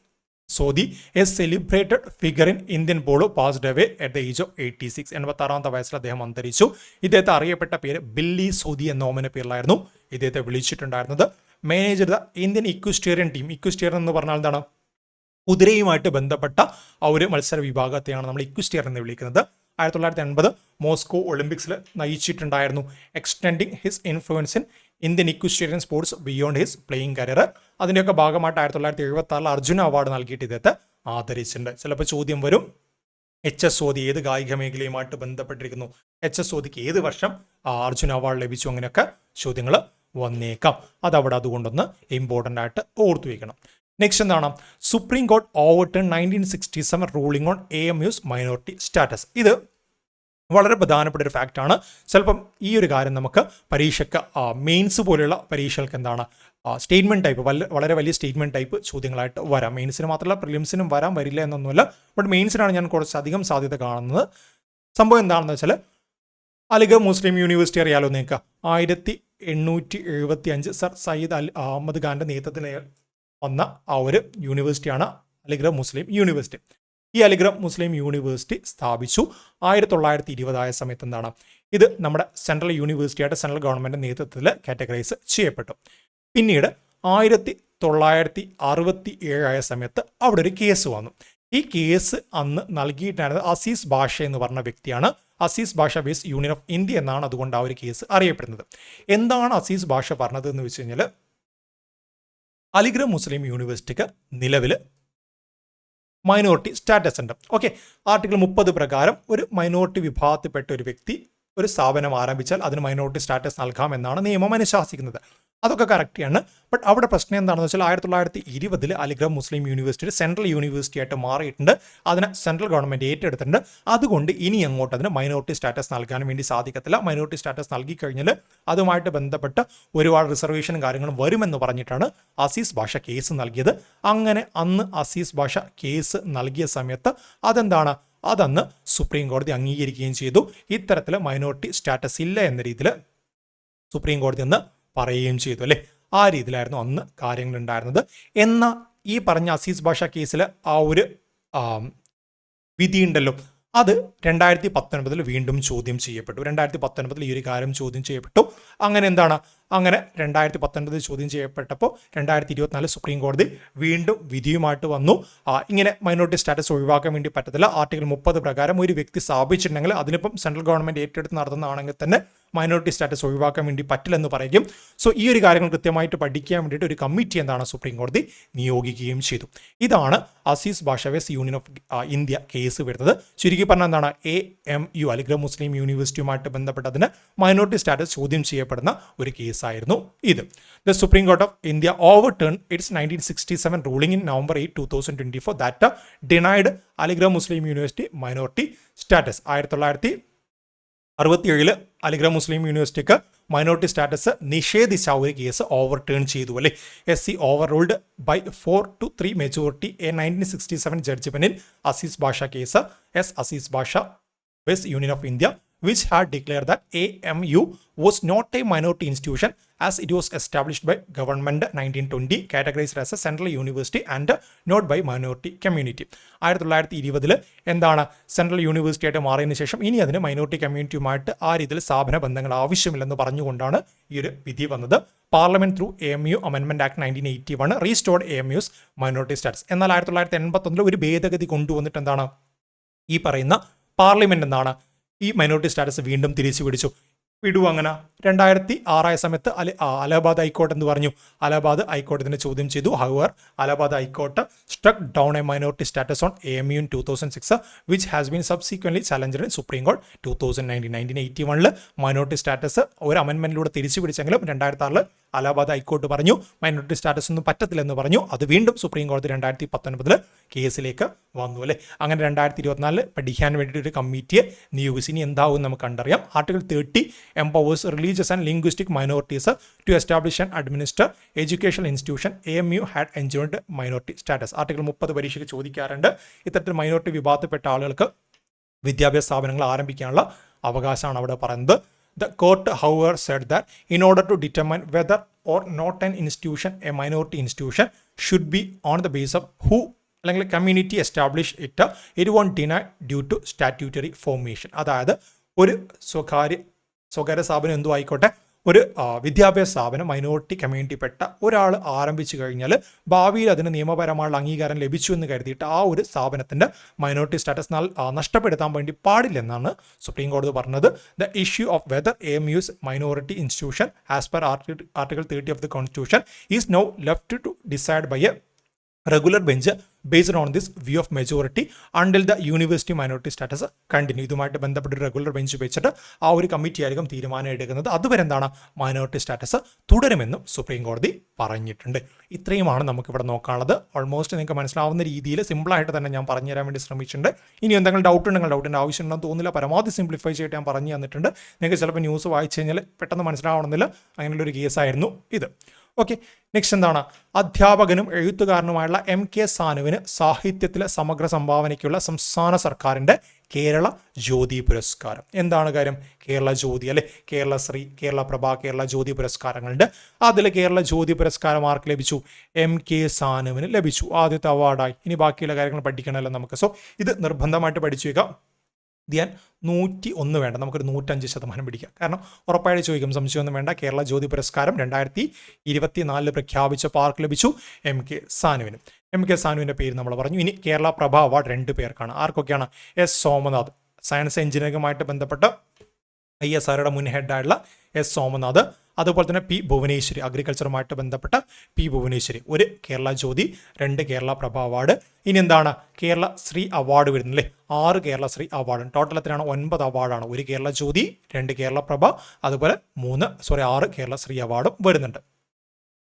Sodhi a celebrated figure in Indian polo passed away at the age of 86. 86 വയസ്സിൽ അദ്ദേഹം അന്തരിച്ചു. ഇദ്ദേഹത്തെ അറിയപ്പെട്ട പേര് ബില്ലി സോദി എന്ന ഓമന പേരിലായിരുന്നു ഇദ്ദേഹത്തെ വിളിച്ചിട്ടുണ്ടായിരുന്നത്. Manager the Indian equestrian team. Equestrian എന്ന് പറഞ്ഞാൽ എന്താണ്? കുതിരയുമായിട്ട് ബന്ധപ്പെട്ട ആ ഒരു മത്സര വിഭാഗത്തെയാണ് നമ്മൾ ഇക്വിസ്റ്റേറിയൻ എന്ന് വിളിക്കുന്നത്. 1980 മോസ്കോ ഒളിമ്പിക്സിൽ നയിച്ചിട്ടുണ്ടായിരുന്നു. Extending his influence in Indian equestrian sports beyond his playing career. അതിൻ്റെയൊക്കെ ഭാഗമായിട്ട് 1976 അർജുന അവാർഡ് നൽകിയിട്ട് ഇദ്ദേഹത്തെ ആദരിച്ചിട്ടുണ്ട്. ചിലപ്പോൾ ചോദ്യം വരും, എച്ച് എസ് സോദി ഏത് കായിക മേഖലയുമായിട്ട് ബന്ധപ്പെട്ടിരിക്കുന്നു, എച്ച് എസ് സോദിക്ക് ഏത് വർഷം അർജുന അവാർഡ് ലഭിച്ചു, അങ്ങനെയൊക്കെ ചോദ്യങ്ങൾ വന്നേക്കാം. അതവിടെ അതുകൊണ്ടൊന്ന് ഇമ്പോർട്ടൻ്റ് ആയിട്ട് ഓർത്തു വയ്ക്കണം. നെക്സ്റ്റ് എന്താണ്? Supreme court overturn 1967 ruling on AMU's minority status. ഇത് വളരെ പ്രധാനപ്പെട്ട ഒരു ഫാക്റ്റാണ്. ചിലപ്പം ഈ ഒരു കാര്യം നമുക്ക് പരീക്ഷയ്ക്ക് മെയിൻസ് പോലെയുള്ള പരീക്ഷകൾക്ക് എന്താണ് സ്റ്റേറ്റ്മെൻറ്റ് ടൈപ്പ് വളരെ വലിയ സ്റ്റേറ്റ്മെൻറ്റ് ടൈപ്പ് ചോദ്യങ്ങളായിട്ട് വരാം. മെയിൻസിന് മാത്രമല്ല പ്രിലിംസിനും വരില്ല എന്നൊന്നുമില്ല. ബട്ട് മെയിൻസിനാണ് ഞാൻ കുറച്ചധികം സാധ്യത കാണുന്നത്. സംഭവം എന്താണെന്ന് വെച്ചാൽ അലിഗഡ് മുസ്ലിം യൂണിവേഴ്സിറ്റി അറിയാലോ നിങ്ങൾക്ക്. 1875 സർ സയ്യിദ് അഹമ്മദ് ഖാൻ്റെ നേതൃത്വത്തിൽ വന്ന ആ ഒരു യൂണിവേഴ്സിറ്റിയാണ് അലിഗഡ് മുസ്ലിം യൂണിവേഴ്സിറ്റി. ഈ അലിഗഡ് മുസ്ലിം യൂണിവേഴ്സിറ്റി സ്ഥാപിച്ചു 1920 ആയ സമയത്ത്. എന്താണ് ഇത്? നമ്മുടെ സെൻട്രൽ യൂണിവേഴ്സിറ്റിയായിട്ട് സെൻട്രൽ ഗവൺമെൻറ് നേതൃത്വത്തിൽ കാറ്റഗറൈസ് ചെയ്യപ്പെട്ടു. പിന്നീട് 1967 ആയ സമയത്ത് അവിടെ ഒരു കേസ് വന്നു. ഈ കേസ് അന്ന് നൽകിയിട്ടാണ് അസീസ് ബാഷ എന്ന് പറഞ്ഞ വ്യക്തിയാണ്. Aziz Basha vs union of India എന്നാണ് അതുകൊണ്ട് ആ ഒരു കേസ് അറിയപ്പെടുന്നത്. എന്താണ് അസീസ് ബാഷ പറഞ്ഞത് എന്ന് വെച്ച് കഴിഞ്ഞാൽ, അലിഗഡ് മുസ്ലിം യൂണിവേഴ്സിറ്റിക്ക് നിലവിൽ മൈനോറിറ്റി സ്റ്റാറ്റസ് ഉണ്ട്. ഓക്കെ, ആർട്ടിക്കിൾ 30 പ്രകാരം ഒരു മൈനോറിറ്റി വിഭാഗത്തിൽപ്പെട്ട ഒരു വ്യക്തി ഒരു സ്ഥാപനം ആരംഭിച്ചാൽ അതിന് മൈനോറിറ്റി സ്റ്റാറ്റസ് നൽകാമെന്നാണ് നിയമം അനുശാസിക്കുന്നത്. അതൊക്കെ കറക്റ്റാണ്. ബട്ട് അവിടെ പ്രശ്നം എന്താണെന്ന് വെച്ചാൽ 1920 Aligarh Muslim university central university ആയിട്ട് മാറിയിട്ടുണ്ട്. അതിനെ സെൻട്രൽ ഗവൺമെൻറ് ഏറ്റെടുത്തിട്ടുണ്ട്. അതുകൊണ്ട് ഇനി അങ്ങോട്ട് അതിന് മൈനോറിറ്റി സ്റ്റാറ്റസ് നൽകാൻ വേണ്ടി സാധിക്കത്തില്ല. മൈനോറിറ്റി സ്റ്റാറ്റസ് നൽകിക്കഴിഞ്ഞാൽ അതുമായിട്ട് ബന്ധപ്പെട്ട് ഒരുപാട് റിസർവേഷനും കാര്യങ്ങളും വരുമെന്ന് പറഞ്ഞിട്ടാണ് അസീസ് ബാഷ കേസ് നൽകിയത്. അങ്ങനെ അന്ന് അസീസ് ബാഷ കേസ് നൽകിയ സമയത്ത് അതന്ന് സുപ്രീം കോടതി അംഗീകരിക്കുകയും ചെയ്തു. ഇത്തരത്തിൽ മൈനോറിറ്റി സ്റ്റാറ്റസ് ഇല്ല എന്ന രീതിയിൽ സുപ്രീം കോടതി അന്ന് പറയുകയും ചെയ്തു അല്ലേ. ആ രീതിയിലായിരുന്നു അന്ന് കാര്യങ്ങൾ ഉണ്ടായിരുന്നത്. എന്നാൽ ഈ പറഞ്ഞ അസീസ് ബാഷ കേസിൽ ആ ഒരു വിധിയുണ്ടല്ലോ, അത് 2019 വീണ്ടും ചോദ്യം ചെയ്യപ്പെട്ടു. 2019 ഈ ഒരു കാര്യം ചോദ്യം ചെയ്യപ്പെട്ടു. അങ്ങനെ 2019 ചോദ്യം ചെയ്യപ്പെട്ടപ്പോൾ 2024 സുപ്രീം കോടതി വീണ്ടും വിധിയുമായിട്ട് വന്നു. ഇങ്ങനെ മൈനോറിറ്റി സ്റ്റാറ്റസ് ഒഴിവാക്കാൻ വേണ്ടി പറ്റത്തില്ല. ആർട്ടിക്കിൾ 30 പ്രകാരം ഒരു വ്യക്തി സ്ഥാപിച്ചിട്ടുണ്ടെങ്കിൽ അതിനിപ്പം സെൻട്രൽ ഗവൺമെൻറ് ഏറ്റെടുത്ത് നടത്തുന്നതാണെങ്കിൽ തന്നെ മൈനോറിറ്റി സ്റ്റാറ്റസ് ഒഴിവാക്കാൻ വേണ്ടി പറ്റില്ലെന്ന് പറയും. സോ ഈ ഒരു കാര്യങ്ങൾ കൃത്യമായിട്ട് പഠിക്കാൻ വേണ്ടിയിട്ട് ഒരു കമ്മിറ്റി സുപ്രീം കോടതി നിയോഗിക്കുകയും ചെയ്തു. ഇതാണ് Aziz Basha vs union of India case വരുന്നത്. ചുരുക്കി പറഞ്ഞാൽ എന്താണ്? AMU അലിഗഡ് മുസ്ലിം യൂണിവേഴ്സിറ്റിയുമായിട്ട് ബന്ധപ്പെട്ടതിന് മൈനോറിറ്റി സ്റ്റാറ്റസ് ചോദ്യം ചെയ്യപ്പെടുന്ന ഒരു കേസായിരുന്നു ഇത്. The Supreme Court of India overturn its 1967 ruling in November 8, 2024 that denied Aligarh Muslim University minority status. 1967 Aligarh Muslim യൂണിവേഴ്സിറ്റിക്ക് മൈനോറിറ്റി സ്റ്റാറ്റസ് നിഷേധിച്ച ഒരു കേസ് ഓവർടേൺ ചെയ്തു അല്ലേ. SC overruled by 4-3 majority a 1967 ജഡ്ജ്മെന്റിൽ Aziz Basha case Aziz Basha vs union of India which had declared that AMU was not a minority institution as it was established by government 1920, categorized as a central university and not by minority community. 1920 എന്താണ് central university ആയിട്ട് മാറിയതിനു ശേഷം ഇനി അതിന് minority കമ്മ്യൂണിറ്റിയുമായിട്ട് ആ രീതിയിൽ സ്ഥാപന ബന്ധങ്ങൾ ആവശ്യമില്ലെന്ന് പറഞ്ഞുകൊണ്ടാണ് ഈ ഒരു വിധി വന്നത്. പാർലമെന്റ് ത്രൂ AMU അമെൻമെന്റ് act 1981 restored AMU's minority status. എന്നാൽ 1981 ഒരു ഭേദഗതി കൊണ്ടുവന്നിട്ട് എന്താണ് ഈ പറയുന്ന പാർലമെന്റ് ഈ മൈനോറിറ്റി സ്റ്റാറ്റസ് വീണ്ടും തിരിച്ചു പിടിച്ചു. അങ്ങനെ 2006 സമയത്ത് അലഹബാദ് ഹൈക്കോർട്ട് എന്ന് പറഞ്ഞു. അലഹബാദ് ഹൈക്കോർട്ട് ഇതിനെ ചോദ്യം ചെയ്തു. However Allahabad high court സ്ട്രക്ക് down A minority status on AMU in 2006 which has been subsequently challenged in supreme court 1981 minority status ഒരു അമെൻമെന്റിലൂടെ തിരിച്ചു പിടിച്ചെങ്കിലും 2006 അലഹബാദ് ഹൈക്കോർട്ട് പറഞ്ഞു മൈനോറിറ്റി സ്റ്റാറ്റസ് ഒന്നും പറ്റത്തില്ലെന്ന് പറഞ്ഞു. അത് വീണ്ടും സുപ്രീം കോടതി 2019 കേസിലേക്ക് വന്നു അല്ലേ. അങ്ങനെ 2024 പഠിക്കാൻ വേണ്ടിയിട്ട് ഒരു കമ്മിറ്റിയെ നിയോഗിച്ചു. ഇനി എന്താവും നമുക്ക് കണ്ടറിയാം. Article 30 empowers religious and linguistic minorities to establish and administer educational institution. AMU had enjoyed minority status. Article 30 പരീക്ഷയ്ക്ക് ചോദിക്കാറുണ്ട്. ഇത്തരത്തിൽ മൈനോറിറ്റി വിഭാഗത്തിൽപ്പെട്ട ആളുകൾക്ക് വിദ്യാഭ്യാസ സ്ഥാപനങ്ങൾ ആരംഭിക്കാനുള്ള അവകാശമാണ് അവിടെ പറയുന്നത്. The court, however, said that in order to determine whether or not an institution a minority institution should be on the basis of who അല്ലെങ്കിൽ community establish it it won't deny due to statutory formation. അതായത് ഒരു സ്വകാര്യ സ്ഥാപനം എന്തും ആയിക്കോട്ടെ, ഒരു വിദ്യാഭ്യാസ സ്ഥാപനം മൈനോറിറ്റി കമ്മ്യൂണിറ്റിപ്പെട്ട ഒരാൾ ആരംഭിച്ചു കഴിഞ്ഞാൽ ഭാവിയിൽ അതിന് നിയമപരമായുള്ള അംഗീകാരം ലഭിച്ചു എന്ന് കരുതിയിട്ട് ആ ഒരു സ്ഥാപനത്തിൻ്റെ മൈനോറിറ്റി സ്റ്റാറ്റസ് നഷ്ടപ്പെടുത്താൻ വേണ്ടി പാടില്ലെന്നാണ് സുപ്രീം കോടതി പറഞ്ഞത്. The issue of whether AMU is minority institution as per Article 30 of the Constitution is now left to decide by a regular bench based on this view of majority until the university minority status continue. ഇതുമായിട്ട് ബന്ധപ്പെട്ട് regular bench വെച്ചിട്ട് ആ ഒരു committee ആയിരിക്കും തീരുമാനം എടുക്കുന്നത്. അതുവരെ എന്താണ് മൈനോറിറ്റി സ്റ്റാറ്റസ് തുടരുമെന്നും സുപ്രീം കോടതി പറഞ്ഞിട്ടുണ്ട്. ഇത്രയുമാണ് നമുക്കിവിടെ നോക്കാനുള്ളത്. ഓൾമോസ്റ്റ് നിങ്ങൾക്ക് മനസ്സിലാവുന്ന രീതിയിൽ സിമ്പിളായിട്ട് തന്നെ ഞാൻ പറഞ്ഞു തരാൻ വേണ്ടി ശ്രമിച്ചിട്ടുണ്ട്. ഇനി എന്തെങ്കിലും ഡൗട്ട് ഉണ്ടെങ്കിൽ ഡൗട്ടിൻ്റെ ആവശ്യമുണ്ടെന്ന് തോന്നുന്നില്ല, പരമാവധി സിംപ്ലിഫൈ ചെയ്തിട്ട് ഞാൻ പറഞ്ഞു തന്നിട്ടുണ്ട്. നിങ്ങൾക്ക് ചിലപ്പോൾ ന്യൂസ് വായിച്ചു കഴിഞ്ഞാൽ പെട്ടെന്ന് മനസ്സിലാവണമെന്നില്ല, അങ്ങനെയുള്ളൊരു കേസായിരുന്നു ഇത്. ഓക്കെ, നെക്സ്റ്റ് എന്താണ്? അധ്യാപകനും എഴുത്തുകാരനുമായുള്ള MK സാനുവിന് സാഹിത്യത്തിലെ സമഗ്ര സംഭാവനയ്ക്കുള്ള സംസ്ഥാന സർക്കാരിൻ്റെ കേരള ജ്യോതി പുരസ്കാരം. എന്താണ് കാര്യം? കേരള ജ്യോതി അല്ലെ, കേരളശ്രീ, കേരള പ്രഭ, കേരള ജ്യോതി പുരസ്കാരങ്ങളുണ്ട്. അതിൽ കേരള ജ്യോതി പുരസ്കാരം ആർക്ക് ലഭിച്ചു? MK സാനുവിന് ലഭിച്ചു. ആദ്യത്തെ അവാർഡായി. ഇനി ബാക്കിയുള്ള കാര്യങ്ങൾ പഠിക്കണമല്ലോ നമുക്ക്. സോ ഇത് നിർബന്ധമായിട്ട് പഠിച്ചു വയ്ക്കാം. ധ്യാൻ 101 വേണ്ട, നമുക്കൊരു 105% പിടിക്കാം. കാരണം ഉറപ്പായിട്ട് ചോദിക്കും, സംശയമൊന്നും വേണ്ട. കേരള ജ്യോതി പുരസ്കാരം 2024 പ്രഖ്യാപിച്ച പാർക്ക് ലഭിച്ചു MK സാനുവിന്. MK സാനുവിൻ്റെ പേര് നമ്മൾ പറഞ്ഞു. ഇനി കേരള പ്രഭ അവാർഡ് 2 പേർക്കാണ്. ആർക്കൊക്കെയാണ്? S സോമനാഥ്, സയൻസ് എഞ്ചിനീയറിംഗുമായിട്ട് ബന്ധപ്പെട്ട് ISROയുടെ മുൻ ഹെഡായിട്ടുള്ള S സോമനാഥ്. അതുപോലെ തന്നെ P ഭുവനേശ്വരി, അഗ്രികൾച്ചറുമായിട്ട് ബന്ധപ്പെട്ട P ഭുവനേശ്വരി. 1 കേരള ജ്യോതി, 2 കേരള പ്രഭ അവാർഡ്. ഇനി എന്താണ്? കേരള ശ്രീ അവാർഡ് വരുന്നില്ലേ? 6 കേരള ശ്രീ അവാർഡ്. ടോട്ടൽ എത്രയാണ്? 9 അവാർഡാണ്. 1 കേരള ജ്യോതി, 2 കേരള പ്രഭ, അതുപോലെ 6 കേരള ശ്രീ അവാർഡും വരുന്നുണ്ട്.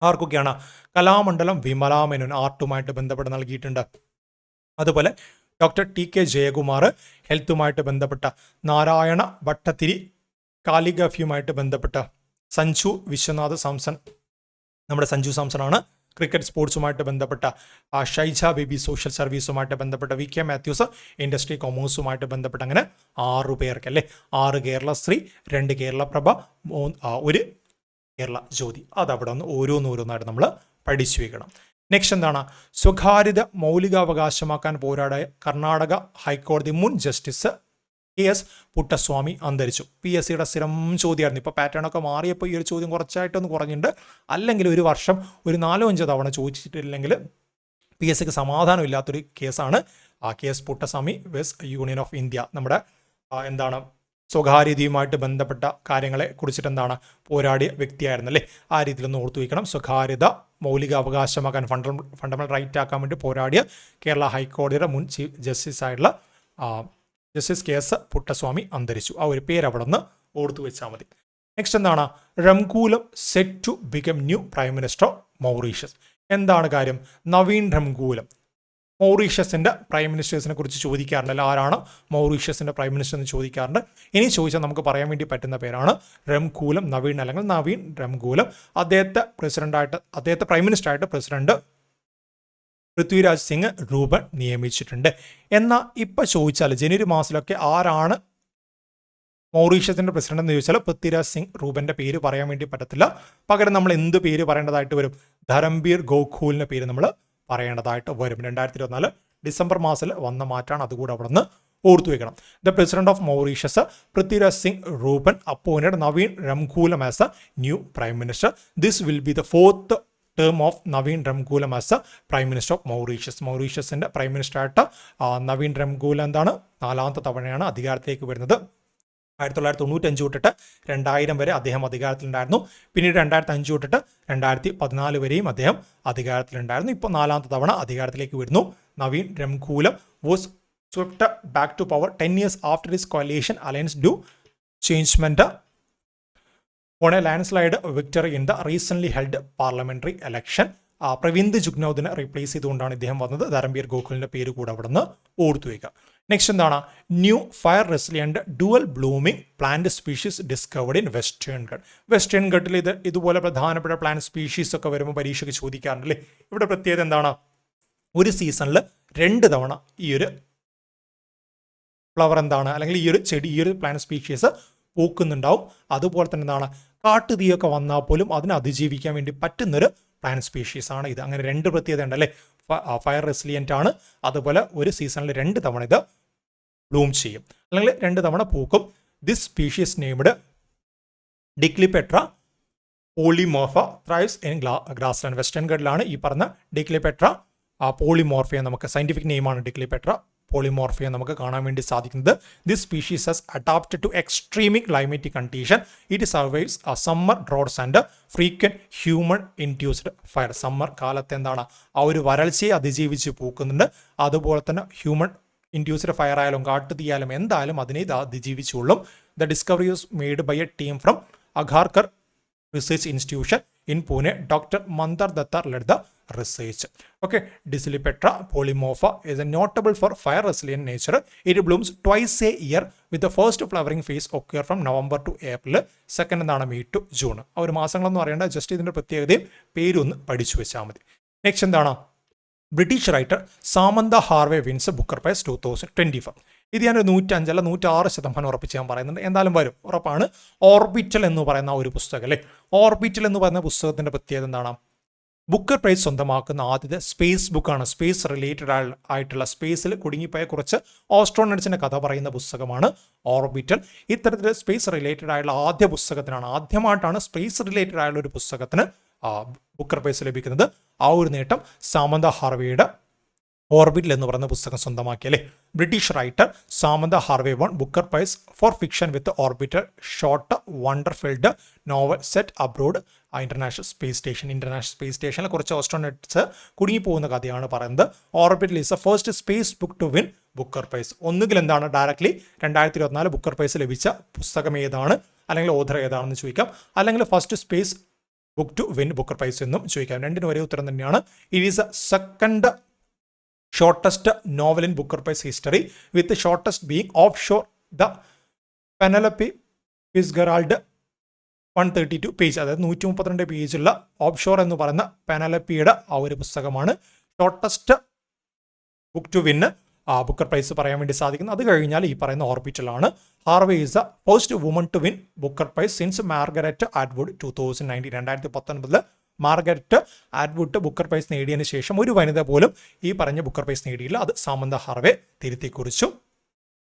ആർക്കൊക്കെയാണ്? കലാമണ്ഡലം വിമലാ മേനോൻ ആർട്ടുമായിട്ട് ബന്ധപ്പെട്ട് നൽകിയിട്ടുണ്ട്. അതുപോലെ ഡോക്ടർ TK ജയകുമാർ ഹെൽത്തുമായിട്ട് ബന്ധപ്പെട്ട, നാരായണ ഭട്ടത്തിരി കാലിഗ്രഫിയുമായിട്ട് ബന്ധപ്പെട്ട, സഞ്ജു വിശ്വനാഥ് സാംസൺ, നമ്മുടെ സഞ്ജു സാംസണാണ് ക്രിക്കറ്റ് സ്പോർട്സുമായിട്ട് ബന്ധപ്പെട്ട, ഷൈജ ബേബി സോഷ്യൽ സർവീസുമായിട്ട് ബന്ധപ്പെട്ട, VK മാത്യൂസ് ഇൻഡസ്ട്രി കൊമേഴ്സുമായിട്ട് ബന്ധപ്പെട്ട. അങ്ങനെ 6 പേർക്ക് അല്ലേ? 6 കേരളശ്രീ, 2 കേരള പ്രഭ, 1 കേരള ജ്യോതി. അതവിടെ ഒന്ന് ഓരോന്നോരോന്നായിട്ട് നമ്മൾ പഠിച്ചു വയ്ക്കണം. നെക്സ്റ്റ് എന്താണ്? സ്വകാര്യത മൗലികാവകാശമാക്കാൻ പോരാടിയ കർണാടക ഹൈക്കോടതി മുൻ ജസ്റ്റിസ് KS പുട്ടസ്വാമി അന്തരിച്ചു. PSCയുടെ സ്ഥിരം ചോദ്യമായിരുന്നു. ഇപ്പോൾ പാറ്റേൺ ഒക്കെ മാറിയപ്പോൾ ഈ ഒരു ചോദ്യം കുറച്ചായിട്ടൊന്ന് കുറഞ്ഞിട്ടുണ്ട്. അല്ലെങ്കിൽ ഒരു വർഷം ഒരു 4-5 തവണ ചോദിച്ചിട്ടില്ലെങ്കിൽ PSCക്ക് സമാധാനമില്ലാത്തൊരു കേസാണ് KS Puttaswamy vs union of India. നമ്മുടെ എന്താണ് സ്വകാര്യതയുമായിട്ട് ബന്ധപ്പെട്ട കാര്യങ്ങളെ കുറിച്ചിട്ട് എന്താണ് പോരാടിയ വ്യക്തിയായിരുന്നു അല്ലേ? ആ രീതിയിലൊന്ന് ഓർത്തു വയ്ക്കണം. സ്വകാര്യത മൗലികാവകാശമാക്കാൻ, ഫണ്ടമെന്റൽ റൈറ്റ് ആക്കാൻ വേണ്ടി പോരാടിയ കേരള ഹൈക്കോടതിയുടെ മുൻ ചീഫ് ജസ്റ്റിസ് ആയിട്ടുള്ള ജസ്റ്റിസ് KS പുട്ടസ്വാമി അന്തരിച്ചു. ആ ഒരു പേര് അവിടെ നിന്ന് ഓർത്തു വെച്ചാൽ മതി. നെക്സ്റ്റ് എന്താണ്? Ramgoolam set to become new prime minister of Mauritius. എന്താണ് കാര്യം? നവീൻ റംകൂലം മൗറീഷ്യസിൻ്റെ പ്രൈം മിനിസ്റ്റേഴ്സിനെ കുറിച്ച് ചോദിക്കാറുണ്ട്. ആരാണ് മൗറീഷ്യസിൻ്റെ പ്രൈം മിനിസ്റ്റർ എന്ന് ചോദിക്കാറുണ്ട്. ഇനി ചോദിച്ചാൽ നമുക്ക് പറയാൻ വേണ്ടി പറ്റുന്ന പേരാണ് റംകൂലം നവീൻ, അല്ലെങ്കിൽ നവീൻ റംകൂലം. അദ്ദേഹത്തെ പ്രൈം മിനിസ്റ്ററായിട്ട് പ്രസിഡന്റ് പൃഥ്വിരാജ് സിംഗ് റൂബൻ നിയമിച്ചിട്ടുണ്ട്. എന്നാൽ ഇപ്പം ചോദിച്ചാൽ ജനുവരി മാസത്തിലൊക്കെ ആരാണ് മൗറീഷ്യസിൻ്റെ പ്രസിഡന്റ് എന്ന് ചോദിച്ചാൽ പൃഥ്വിരാജ് സിംഗ് റൂബൻ്റെ പേര് പറയാൻ വേണ്ടി പറ്റത്തില്ല. പകരം നമ്മൾ എന്ത് പേര് പറയേണ്ടതായിട്ട് വരും? ധരംബീർ ഗോഖൂലിൻ്റെ പേര് നമ്മൾ പറയേണ്ടതായിട്ട് വരും. 2024 ഡിസംബർ മാസത്തിൽ വന്ന മാറ്റാണ്, അതുകൂടെ അവിടെ നിന്ന് ഓർത്തു വയ്ക്കണം. The president of Mauritius Prithviraj Singh Roopun appointed Navin Ramgoolam as a new prime minister. This will be the 4th term of Navin Ramgoolam as a prime minister of Mauritius. മൗറീഷ്യസിൻ്റെ പ്രൈം മിനിസ്റ്ററായിട്ട് നവീൻ റംകൂലം എന്താണ് 4ാമത്തെ തവണയാണ് അധികാരത്തിലേക്ക് വരുന്നത്. 1995 തൊട്ടിട്ട് 2000 വരെ അദ്ദേഹം അധികാരത്തിലുണ്ടായിരുന്നു. പിന്നീട് 2005 തൊട്ടിട്ട് 2014 വരെയും അദ്ദേഹം അധികാരത്തിലുണ്ടായിരുന്നു. ഇപ്പോൾ 4ാമത്തെ തവണ അധികാരത്തിലേക്ക് വരുന്നു. Navin Ramgoolam was swept back to power 10 years after his coalition alliance do changement on a landslide victory in the recently held parliamentary election. Pravind ജുഗ്നൌദിനെ റീപ്ലേസ് ചെയ്തുകൊണ്ടാണ് ഇദ്ദേഹം വന്നത്. ധരംബീർ ഗോഖലിൻ്റെ പേര് കൂടെ അവിടെ നിന്ന് ഓർത്തു വയ്ക്കുക. നെക്സ്റ്റ് എന്താണ്? New fire resilient dual blooming plant species discovered in western Ghat. Western ഘട്ടിൽ ഇതുപോലെ പ്രധാനപ്പെട്ട പ്ലാന്റ് സ്പീഷീസ് ഒക്കെ വരുമ്പോൾ പരീക്ഷയ്ക്ക് ചോദിക്കാറുണ്ടല്ലേ. ഇവിടെ പ്രത്യേകത എന്താണ്? ഒരു സീസണിൽ 2 തവണ ഈ ഒരു ഫ്ലവർ എന്താണ്, അല്ലെങ്കിൽ ഈ ഒരു ചെടി, ഈ ഒരു പ്ലാന്റ് സ്പീഷീസ് പൂക്കുന്നുണ്ടാവും. അതുപോലെ തന്നെ എന്താണ്, കാട്ടുതീയൊക്കെ വന്നാൽ പോലും അതിനെ അതിജീവിക്കാൻ വേണ്ടി പറ്റുന്നൊരു പ്ലാന്റ് സ്പീഷീസ് ആണ് ഇത്. അങ്ങനെ 2 പ്രത്യേകത ഉണ്ട് അല്ലേ. ഫയർ റെസിലിയൻ്റ് ആണ്. അതുപോലെ ഒരു സീസണിൽ 2 തവണ ഇത് ബ്ലൂം ചെയ്യും, അല്ലെങ്കിൽ 2 തവണ പൂക്കും. This species named Dicliptera polymorpha thrives in grassland. Western ഗഡിലാണ് ഈ പറഞ്ഞ ഡിക്ലിപെട്ര പോളിമോർഫിയ, നമുക്ക് സയന്റിഫിക് നെയിമാണ് ഡിക്ലിപെട്ര പോളിമോർഫിയ നമുക്ക് കാണാൻ വേണ്ടി സാധിക്കുന്നത്. This species has adapted to extreme climatic condition. It survives summer droughts and frequent human induced fire. Summer കാലത്ത് എന്താണ് ആ ഒരു വരൾച്ചയെ അതിജീവിച്ച് പൂക്കുന്നുണ്ട്. അതുപോലെ തന്നെ ഹ്യൂമൻ ഇൻഡ്യൂസ്ഡ് ഫയർ ആയാലും കാട്ടുതീയാലും എന്തായാലും അതിനെ ഇത് അതിജീവിച്ചുകൊള്ളും. The discovery was made by a team from Agharkar research institution in Pune. Doctor Mandar Datar led the research. Okay, Diclipetra polymorpha is a notable for fire resilient nature. It blooms twice a year with the first flowering phase occur from November to April. Second എന്താണ് May to June. ആ ഒരു മാസങ്ങളൊന്നും അറിയേണ്ട, just ഇതിൻ്റെ പ്രത്യേകതയും പേരൊന്ന് പഠിച്ചു വെച്ചാൽ മതി. നെക്സ്റ്റ് എന്താണ്? British writer Samantha Harvey wins Booker prize 2024. ഇത് ഞാനൊരു 105 അല്ല 106% ഉറപ്പിച്ച് ഞാൻ പറയുന്നുണ്ട്, എന്തായാലും വരും ഉറപ്പാണ്. ഓർബിറ്റൽ എന്ന് പറയുന്ന ഒരു പുസ്തകം അല്ലേ. ഓർബിറ്റൽ എന്ന് പറയുന്ന പുസ്തകത്തിൻ്റെ പ്രത്യേകത എന്താണ്? ബുക്കർ പ്രൈസ് സ്വന്തമാക്കുന്ന ആദ്യത്തെ സ്പേസ് ബുക്കാണ്. സ്പേസ് റിലേറ്റഡ് ആയിട്ടുള്ള സ്പേസിൽ കുടുങ്ങിപ്പോയ കുറച്ച് ഓസ്ട്രോണറ്റ്സിൻ്റെ കഥ പറയുന്ന പുസ്തകമാണ് ഓർബിറ്റൽ. ഇത്തരത്തിൽ സ്പേസ് റിലേറ്റഡ് ആയിട്ടുള്ള ആദ്യ പുസ്തകത്തിനാണ്, ആദ്യമായിട്ടാണ് സ്പേസ് റിലേറ്റഡ് ആയുള്ള ഒരു പുസ്തകത്തിന് ബുക്കർ പ്രൈസ് ലഭിക്കുന്നത്. ആ ഒരു നേട്ടം സാമന്ത ഹാർവേയുടെ ഓർബിറ്റൽ എന്ന് പറയുന്ന പുസ്തകം സ്വന്തമാക്കി അല്ലേ. British writer Samantha Harvey won Booker prize for fiction with Orbital short wonder filled novel set abroad international space station. International space സ്റ്റേഷനിൽ കുറച്ച് ഓസ്ട്രോണറ്റ്സ് കുടുങ്ങിപ്പോകുന്ന കഥയാണ് പറയുന്നത്. Orbital is a first space book to win Booker prize. ഒന്നുകിൽ എന്താണ് directly 2024 Booker price ലഭിച്ച പുസ്തകം ഏതാണ്, അല്ലെങ്കിൽ ഓഥർ ഏതാണെന്ന് ചോദിക്കാം, അല്ലെങ്കിൽ first space book to win Booker prize എന്നും ചോദിക്കാം. രണ്ടിനും ഒരേ ഉത്തരം തന്നെയാണ്. It is a second shortest novel in Booker prize history, with shortest being Offshore the Penelope Fitzgerald 132 page, അതായത് 132 പേജുള്ള ഓഫ് ഷോർ എന്ന് പറയുന്ന പെനലപ്പിയുടെ ആ ഒരു പുസ്തകമാണ് shortest book to win Booker prize പറയാൻ വേണ്ടി സാധിക്കുന്നത്. അത് കഴിഞ്ഞാൽ ഈ പറയുന്ന ഓർബിറ്റലാണ്. Harvey is the first woman to win Booker prize since Margaret Atwood 2019. 2019 Margaret Atwood Booker prize നേടിയതിന് ശേഷം ഒരു വനിത പോലും ഈ പറഞ്ഞ ബുക്കർ പ്രൈസ് നേടിയില്ല. അത് സാമന്ത ഹാർവേ തിരുത്തി കുറിച്ചു.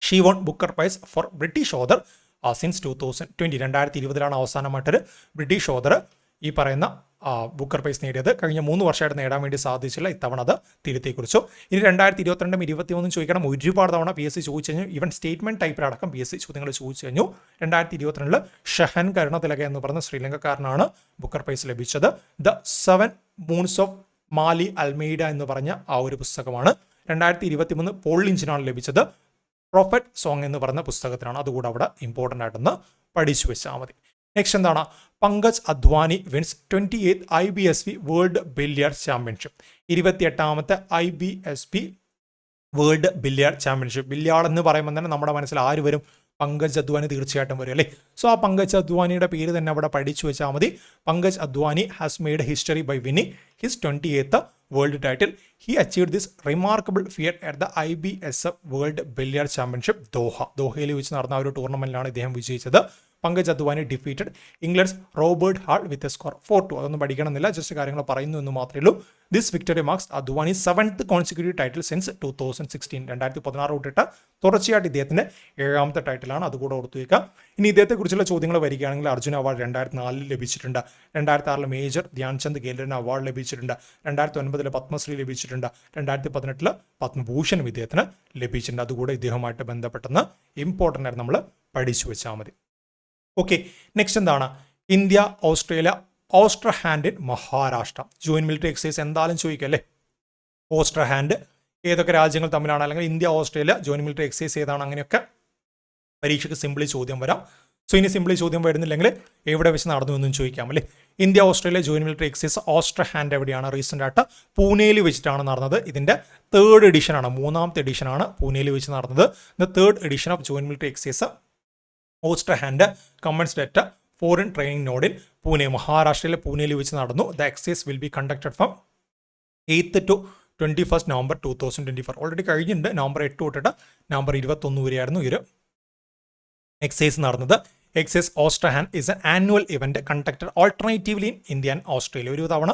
She won Booker prize for British author since 2020. 2020 അവസാനമായിട്ടൊരു ബ്രിട്ടീഷ് ഓഥർ ഈ പറയുന്ന ബുക്കർ പ്രൈസ് നേടിയത്. കഴിഞ്ഞ 3 വർഷമായിട്ട് നേടാൻ വേണ്ടി സാധിച്ചില്ല. ഇത്തവണ അത് തിരുത്തി കുറിച്ചു. ഇനി 2022 2021 ചോദിക്കണം. ഒരുപാട് തവണ PSC ചോദിച്ചു കഴിഞ്ഞു. ഈവൻ സ്റ്റേറ്റ്മെന്റ് ടൈപ്പിലടക്കം PSC ചോദ്യങ്ങൾ ചോദിച്ചു കഴിഞ്ഞു. 2022 ഷഹൻ കരുണതിലക എന്ന് പറയുന്ന ശ്രീലങ്കക്കാരനാണ് ബുക്കർ പ്രൈസ് ലഭിച്ചത്. The 7 moons of Mali Almeida എന്ന് പറഞ്ഞ ആ ഒരു പുസ്തകമാണ്. 2023 പോൾ ലിഞ്ചിനാണ് ലഭിച്ചത്. പ്രൊഫറ്റ് സോങ് എന്ന് പറയുന്ന പുസ്തകത്തിനാണ്. അതുകൂടെ അവിടെ ഇമ്പോർട്ടൻ്റ് ആയിട്ടൊന്ന് പഠിച്ചു വെച്ചാൽ മതി. നെക്സ്റ്റ് എന്താണ്? Pankaj Advani wins 28th IBSP world billiard championship. 28ാമത്തെ IBSP world billiard championship. Billiard എന്ന് പറയുമ്പോൾ തന്നെ നമ്മുടെ മനസ്സിൽ ആര് വരും? പങ്കജ് അദ്വാനി തീർച്ചയായിട്ടും വരും അല്ലേ. സോ ആ പങ്കജ് അദ്വാനിയുടെ പേര് തന്നെ അവിടെ പഠിച്ചു വെച്ചാൽ മതി. Pankaj Advani has made history by winning his 28th world title. He achieved this remarkable fear at the IBSF world billiard championship ദോഹയിൽ വെച്ച് നടന്ന ഒരു ടൂർണമെന്റിലാണ് ഇദ്ദേഹം വിജയിച്ചത്. Pankaj Advani defeated England's Robert Hall with a score 4-2. അതൊന്നും പഠിക്കണമെന്നില്ല, ജസ്റ്റ് കാര്യങ്ങൾ പറയുന്നു എന്ന് മാത്രമേ ഉള്ളൂ. This victory marks Advani 7th consecutive title since 2016. 2016 തൊട്ടിട്ട് തുടർച്ചയായിട്ട് ഇദ്ദേഹത്തിന്റെ 7ാമത്തെ ടൈറ്റിലാണ്. അതുകൂടെ ഓർത്തു വയ്ക്കാം. ഇനി ഇദ്ദേഹത്തെക്കുറിച്ചുള്ള ചോദ്യങ്ങൾ വരികയാണെങ്കിൽ അർജുന അവാർഡ് 2004 ലഭിച്ചിട്ടുണ്ട്. 2006 മേജർ ധ്യാൻചന്ദ് ഖേൽരത്ന അവാർഡ് ലഭിച്ചിട്ടുണ്ട്. 2009 പത്മശ്രീ ലഭിച്ചിട്ടുണ്ട്. 2018 പത്മഭൂഷണും ഇദ്ദേഹത്തിന് ലഭിച്ചിട്ടുണ്ട്. അതുകൂടെ ഇദ്ദേഹവുമായിട്ട് ബന്ധപ്പെട്ടെന്ന് ഇമ്പോർട്ടൻ്റ് ആയിട്ട് നമ്മൾ പഠിച്ചു വെച്ചാൽ മതി. ഓക്കെ, നെക്സ്റ്റ് എന്താണ്? India Australia AustraHind in Maharashtra. Joint military exercise എന്തായാലും ചോദിക്കും അല്ലേ. ഓസ്ട്ര ഹാൻഡ് ഏതൊക്കെ രാജ്യങ്ങൾ തമ്മിലാണ്, അല്ലെങ്കിൽ India Australia joint military exercise ഏതാണ്, അങ്ങനെയൊക്കെ പരീക്ഷയ്ക്ക് സിംപിളി ചോദ്യം വരാം. സോ ഇനി സിംപിളി ചോദ്യം വരുന്നില്ലെങ്കിൽ എവിടെ വെച്ച് നടന്നു എന്നും ചോദിക്കാം അല്ലേ. India Australia joint military exercise AustraHind എവിടെയാണ്? റീസെൻ്റ് ആയിട്ട് പൂനെയിൽ വെച്ചിട്ടാണ് നടന്നത്. ഇതിൻ്റെ 3rd എഡിഷനാണ്, 3ാമത്തെ എഡിഷനാണ് പൂനെയിൽ വെച്ച് നടന്നത്. The 3rd edition of joint military exercise AustraHind commenced at foreign training node in Pune. മഹാരാഷ്ട്രയിലെ പൂനെയിൽ വെച്ച് നടന്നു. The exercise will be conducted from 8th to 21st November 2024. Already കഴിഞ്ഞിട്ടുണ്ട്. നവംബർ 8 തൊട്ടിട്ട് നവംബർ 21 വരെയായിരുന്നു ഈ ഒരു എക്സസൈസ് നടന്നത്. Exercise AustraHind is an annual event conducted alternatively in India and Australia. ഒരു തവണ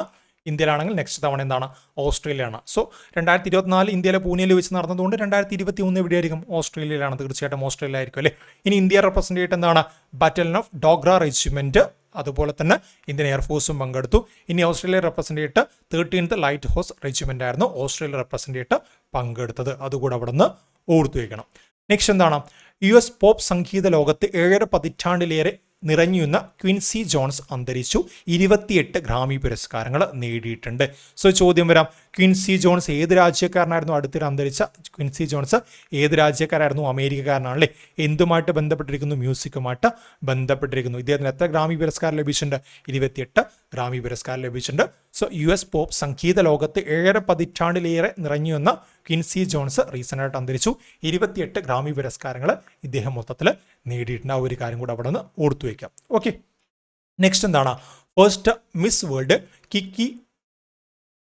ഇന്ത്യയിലാണെങ്കിൽ നെക്സ്റ്റ് തവണ എന്താണ് ഓസ്ട്രേലിയയാണ്. സോ 2024 ഇന്ത്യയിലെ പൂനെയിൽ വെച്ച് നടന്നതുകൊണ്ട് 2021 എവിടെയായിരിക്കും ഓസ്ട്രേലിയയിലാണ്. തീർച്ചയായിട്ടും ഓസ്ട്രേലിയ ആയിരിക്കും അല്ലേ. ഇനി ഇന്ത്യ റെപ്രസെൻ്റ് ചെയ്തിട്ട് എന്താണ് ബറ്റാലിയൻ ഓഫ് ഡോഗ്ര റെജിമെൻറ്റ്, അതുപോലെ തന്നെ ഇന്ത്യൻ എയർഫോഴ്സും പങ്കെടുത്തു. ഇനി ഓസ്ട്രേലിയ റെപ്രസെൻ്റ് ചെയ്തിട്ട് 13th ലൈറ്റ് ഹൗസ് റെജിമെൻ്റ് ആയിരുന്നു ഓസ്ട്രേലിയ റെപ്രസെൻ്റ് ചെയ്തിട്ട് പങ്കെടുത്തത്. അതുകൂടെ അവിടെ നിന്ന് ഓർത്തു വയ്ക്കണം. നെക്സ്റ്റ് എന്താണ് US പോപ്പ് സംഗീത ലോകത്ത് 7 പതിറ്റാണ്ടിലേറെ നിറഞ്ഞുന്ന ക്വിൻസി ജോൺസ് അന്തരിച്ചു. 28 ഗ്രാമി പുരസ്കാരങ്ങൾ നേടിയിട്ടുണ്ട്. സോ ചോദ്യം വരാം, ക്വിൻസി ജോൺസ് ഏത് രാജ്യക്കാരനായിരുന്നു? അടുത്തിടെ അന്തരിച്ച ക്വിൻസി ജോൺസ് ഏത് രാജ്യക്കാരായിരുന്നു? അമേരിക്കക്കാരനാണല്ലേ. എന്തുമായിട്ട് ബന്ധപ്പെട്ടിരിക്കുന്നു? മ്യൂസിക്കുമായിട്ട് ബന്ധപ്പെട്ടിരിക്കുന്നു. ഇദ്ദേഹത്തിന് എത്ര ഗ്രാമി പുരസ്കാരം ലഭിച്ചിട്ടുണ്ട്? 28 ഗ്രാമി പുരസ്കാരം ലഭിച്ചിട്ടുണ്ട്. സോ US പോപ്പ് സംഗീത ലോകത്ത് 7 പതിറ്റാണ്ടിലേറെ നിറഞ്ഞു വന്ന ക്വിൻസി ജോൺസ് റീസെൻ്റായിട്ട് അന്തരിച്ചു. 28 ഗ്രാമി പുരസ്കാരങ്ങൾ ഇദ്ദേഹം മൊത്തത്തിൽ നേടിയിട്ടുണ്ട്. ആ ഒരു കാര്യം കൂടെ അവിടെ നിന്ന് ഓർത്തു വയ്ക്കാം. ഓക്കെ, നെക്സ്റ്റ് എന്താണ് first Miss World Kiki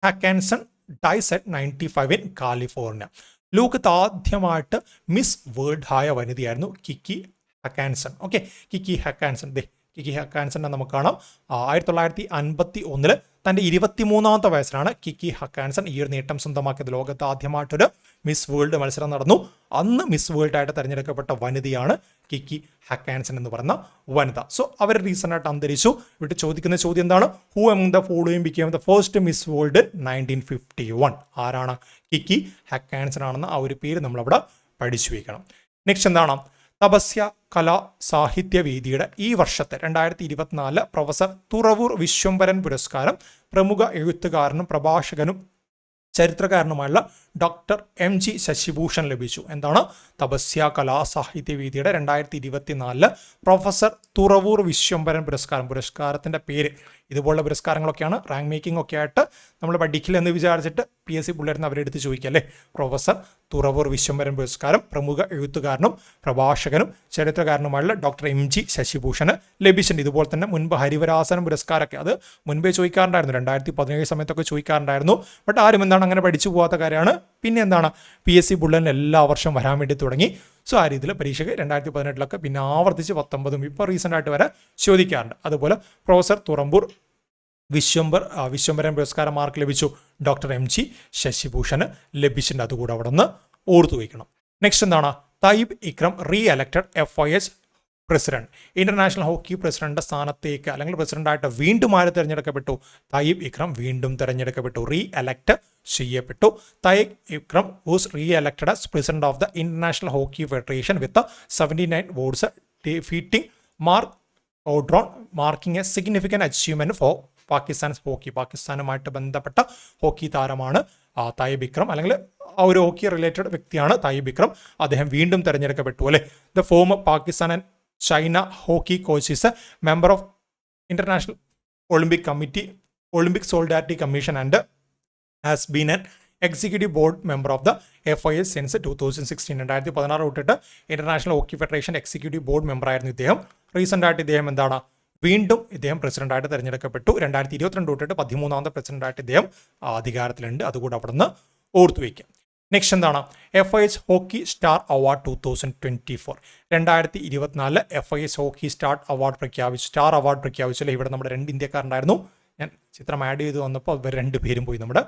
Hakansson dies at 95 in California. ലോകത്ത് ആദ്യമായിട്ട് മിസ് വേൾഡ് ആയ വനിതയായിരുന്നു കിക്കി ഹക്കാൻസൺ. ഓക്കെ, കിക്കി ഹക്കാൻസൺ കിക്കി ഹക്കാൻസനെ നമുക്ക് കാണാം 1951 തൻ്റെ 23ാമത്തെ വയസ്സിലാണ് കിക്കി ഹക്കാൻസൺ ഈ ഒരു നേട്ടം സ്വന്തമാക്കിയത്. ലോകത്ത് ആദ്യമായിട്ടൊരു മിസ് വേൾഡ് മത്സരം നടന്നു. അന്ന് മിസ് വേൾഡ് ആയിട്ട് തിരഞ്ഞെടുക്കപ്പെട്ട വനിതയാണ് കിക്കി ഹക്കാൻസൺ എന്ന് പറയുന്ന വനിത. സോ അവർ റീസെൻ്റായിട്ട് അന്തരിച്ചു. ഇവിടെ ചോദിക്കുന്ന ചോദ്യം എന്താണ്? Who among the following became the first Miss world 1951? ആരാണ്? കിക്കി ഹക്കാൻസൺ ആണെന്ന് ആ ഒരു പേര് നമ്മളവിടെ പഠിച്ചു വയ്ക്കണം. നെക്സ്റ്റ് എന്താണ് തപസ്യ കലാ സാഹിത്യവേദിയുടെ ഈ വർഷത്തെ 2024 പ്രൊഫസർ തുറവൂർ വിശ്വംഭരൻ പുരസ്കാരം പ്രമുഖ എഴുത്തുകാരനും പ്രഭാഷകനും ചരിത്രകാരനുമായുള്ള ഡോക്ടർ MG ശശിഭൂഷൺ ലഭിച്ചു. എന്താണ് തപസ്യ കലാ സാഹിത്യവേദിയുടെ 2024 പ്രൊഫസർ തുറവൂർ വിശ്വംഭരൻ പുരസ്കാരം. പുരസ്കാരത്തിൻ്റെ പേര് ഇതുപോലുള്ള പുരസ്കാരങ്ങളൊക്കെയാണ് റാങ്ക് മേക്കിംഗ് ഒക്കെ ആയിട്ട് നമ്മൾ പഠിക്കില്ല എന്ന് വിചാരിച്ചിട്ട് PSC പിള്ളേർന്ന് അവരെടുത്ത് ചോദിക്കുക അല്ലേ. പ്രൊഫസർ തുറവൂർ വിശ്വംഭരൻ പുരസ്കാരം പ്രമുഖ എഴുത്തുകാരനും പ്രഭാഷകനും ചരിത്രകാരനുമായുള്ള ഡോക്ടർ MG ശശിഭൂഷണ് ലഭിച്ചിട്ടുണ്ട്. ഇതുപോലെ തന്നെ മുൻപ് ഹരിവരാസനം പുരസ്കാരമൊക്കെ അത് മുൻപേ ചോദിക്കാറുണ്ടായിരുന്നു. 2017 സമയത്തൊക്കെ ചോദിക്കാറുണ്ടായിരുന്നു. ബട്ട് ആരും എന്താണ് അങ്ങനെ പഠിച്ചു പോകാത്ത കാര്യമാണ്. പിന്നെ എന്താണ് PSC ബുള്ളറ്റിന് എല്ലാ വർഷവും വരാൻ വേണ്ടി തുടങ്ങി. സോ ആ രീതിയിൽ പരീക്ഷയ്ക്ക് 2018 പിന്നെ ആവർത്തിച്ച് 19 ഇപ്പോൾ റീസെൻ്റായിട്ട് വരെ ചോദിക്കാറുണ്ട്. അതുപോലെ പ്രൊഫസർ തുറമ്പൂർ വിശ്വംഭരൻ പുരസ്കാരം മാർക്ക് ലഭിച്ചു ഡോക്ടർ MG ശശിഭൂഷണ് ലഭിച്ചിട്ടുണ്ട്. അതുകൂടെ അവിടെ നിന്ന് ഓർത്തു വയ്ക്കണം. നെക്സ്റ്റ് എന്താണ് Tayyip Ikram re elected FIH president. International hockey president സ്ഥാനത്തേക്ക് അല്ലെങ്കിൽ പ്രസിഡന്റായിട്ട് വീണ്ടും ആര് തിരഞ്ഞെടുക്കപ്പെട്ടു? തയ്യിബ് ഇക്രം വീണ്ടും തിരഞ്ഞെടുക്കപ്പെട്ടു, റീ എലക്ട് ചെയ്യപ്പെട്ടു. Tayyab Ikram was re-elected as president of the International Hockey Federation with 79 votes, defeating Marc Coudron, marking a significant achievement for Pakistan's hockey. പാകിസ്ഥാനുമായിട്ട് ബന്ധപ്പെട്ട ഹോക്കി താരമാണ് തയ്യിബ് ഇക്രം, അല്ലെങ്കിൽ ആ ഒരു ഹോക്കി റിലേറ്റഡ് വ്യക്തിയാണ് തയ്യിബ് ഇക്രം. അദ്ദേഹം വീണ്ടും തിരഞ്ഞെടുക്കപ്പെട്ടു അല്ലേ. The former Pakistan and China hockey coach is a member of International Olympic Committee, Olympic Solidarity Commission and has been an executive board member of the FIH since 2016. 2016 തൊട്ടിട്ട് international Hockey federation executive board member ആയിരുന്നു ഇദ്ദേഹം. റീസെൻ്റായിട്ട് ഇദ്ദേഹം എന്താണ് വീണ്ടും ഇദ്ദേഹം പ്രസിഡന്റായിട്ട് തിരഞ്ഞെടുക്കപ്പെട്ടു. 2022 തൊട്ടിട്ട് 13ാമത്തെ പ്രസിഡന്റായിട്ട് ഇദ്ദേഹം അധികാരത്തിലുണ്ട്. അതുകൂടെ അവിടെ നിന്ന് ഓർത്തു വയ്ക്കാം. നെക്സ്റ്റ് എന്താണ് FIH hockey star award 2024. 2024 FIH hockey star award പ്രഖ്യാപിച്ചല്ലേ. ഇവിടെ നമ്മുടെ 2 ഇന്ത്യക്കാരുണ്ടായിരുന്നു. ഞാൻ ചിത്രം ആഡ് ചെയ്ത് വന്നപ്പോൾ ഇവർ 2 പേരും പോയി. നമ്മുടെ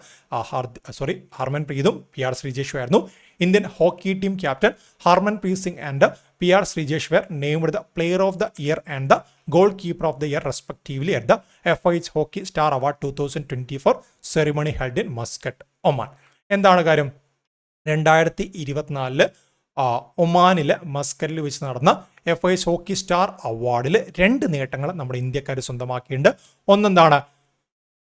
ഹർമൻപ്രീതും PR ശ്രീജേഷും ആയിരുന്നു. Indian hockey team captain Harmanpreet Singh and PR Sreejesh were named the player of the year and the goalkeeper of the year respectively at the FIH hockey star award 2024 ceremony held in Muscat, Oman. എന്താണ് കാര്യം? 2024 ഒമാനിലെ മസ്കറ്റിൽ വെച്ച് നടന്ന FIH hockey star അവാർഡിൽ 2 നേട്ടങ്ങൾ നമ്മുടെ ഇന്ത്യക്കാർ സ്വന്തമാക്കിയിട്ടുണ്ട്. ഒന്നെന്താണ്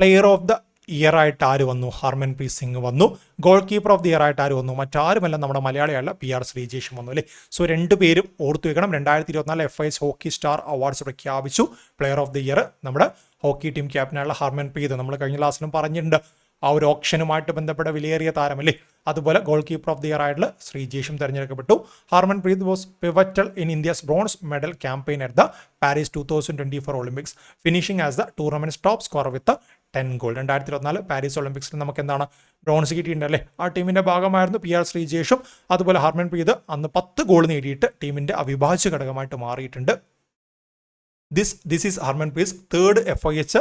player of the year ആയിട്ട് ആര് വന്നു? ഹർമൻപ്രീത് സിംഗ് വന്നു. Goal keeper of the year ആയിട്ട് ആര് വന്നു? മറ്റാരുമല്ല, നമ്മുടെ മലയാളിയായുള്ള PR ശ്രീജേഷും വന്നു അല്ലേ. സോ 2 പേരും ഓർത്തു വെക്കണം. 2024 FIH ഹോക്കി സ്റ്റാർ അവാർഡ്സ് പ്രഖ്യാപിച്ചു. പ്ലെയർ ഓഫ് ദി ഇയർ നമ്മുടെ ഹോക്കി ടീം ക്യാപ്റ്റനായുള്ള ഹർമൻപ്രീത്, നമ്മൾ കഴിഞ്ഞ ക്ലാസ്സിലും പറഞ്ഞിട്ടുണ്ട്, ആ ഒരു ഓപ്ഷനുമായിട്ട് ബന്ധപ്പെട്ട വിലയേറിയ താരമല്ലേ. അതുപോലെ goal keeper of the year ആയിട്ടുള്ള ശ്രീജേഷും തിരഞ്ഞെടുക്കപ്പെട്ടു. Harmanpreet was pivotal in India's bronze medal campaign at the Paris 2024 Olympics, finishing as the tournament top scorer with 10 goal. 2024 Paris ഒളിമ്പിക്സിൽ നമുക്ക് എന്താണ് ബ്രോൺസ് കിട്ടിയിട്ടുണ്ടല്ലേ. ആ ടീമിന്റെ ഭാഗമായിരുന്നു PR ശ്രീജേഷും. അതുപോലെ ഹർമൻപ്രീത് അന്ന് 10 ഗോൾ നേടിയിട്ട് ടീമിന്റെ അവിഭാജ്യ ഘടകമായിട്ട് മാറിയിട്ടുണ്ട്. This is Harmanpreet 3rd FIH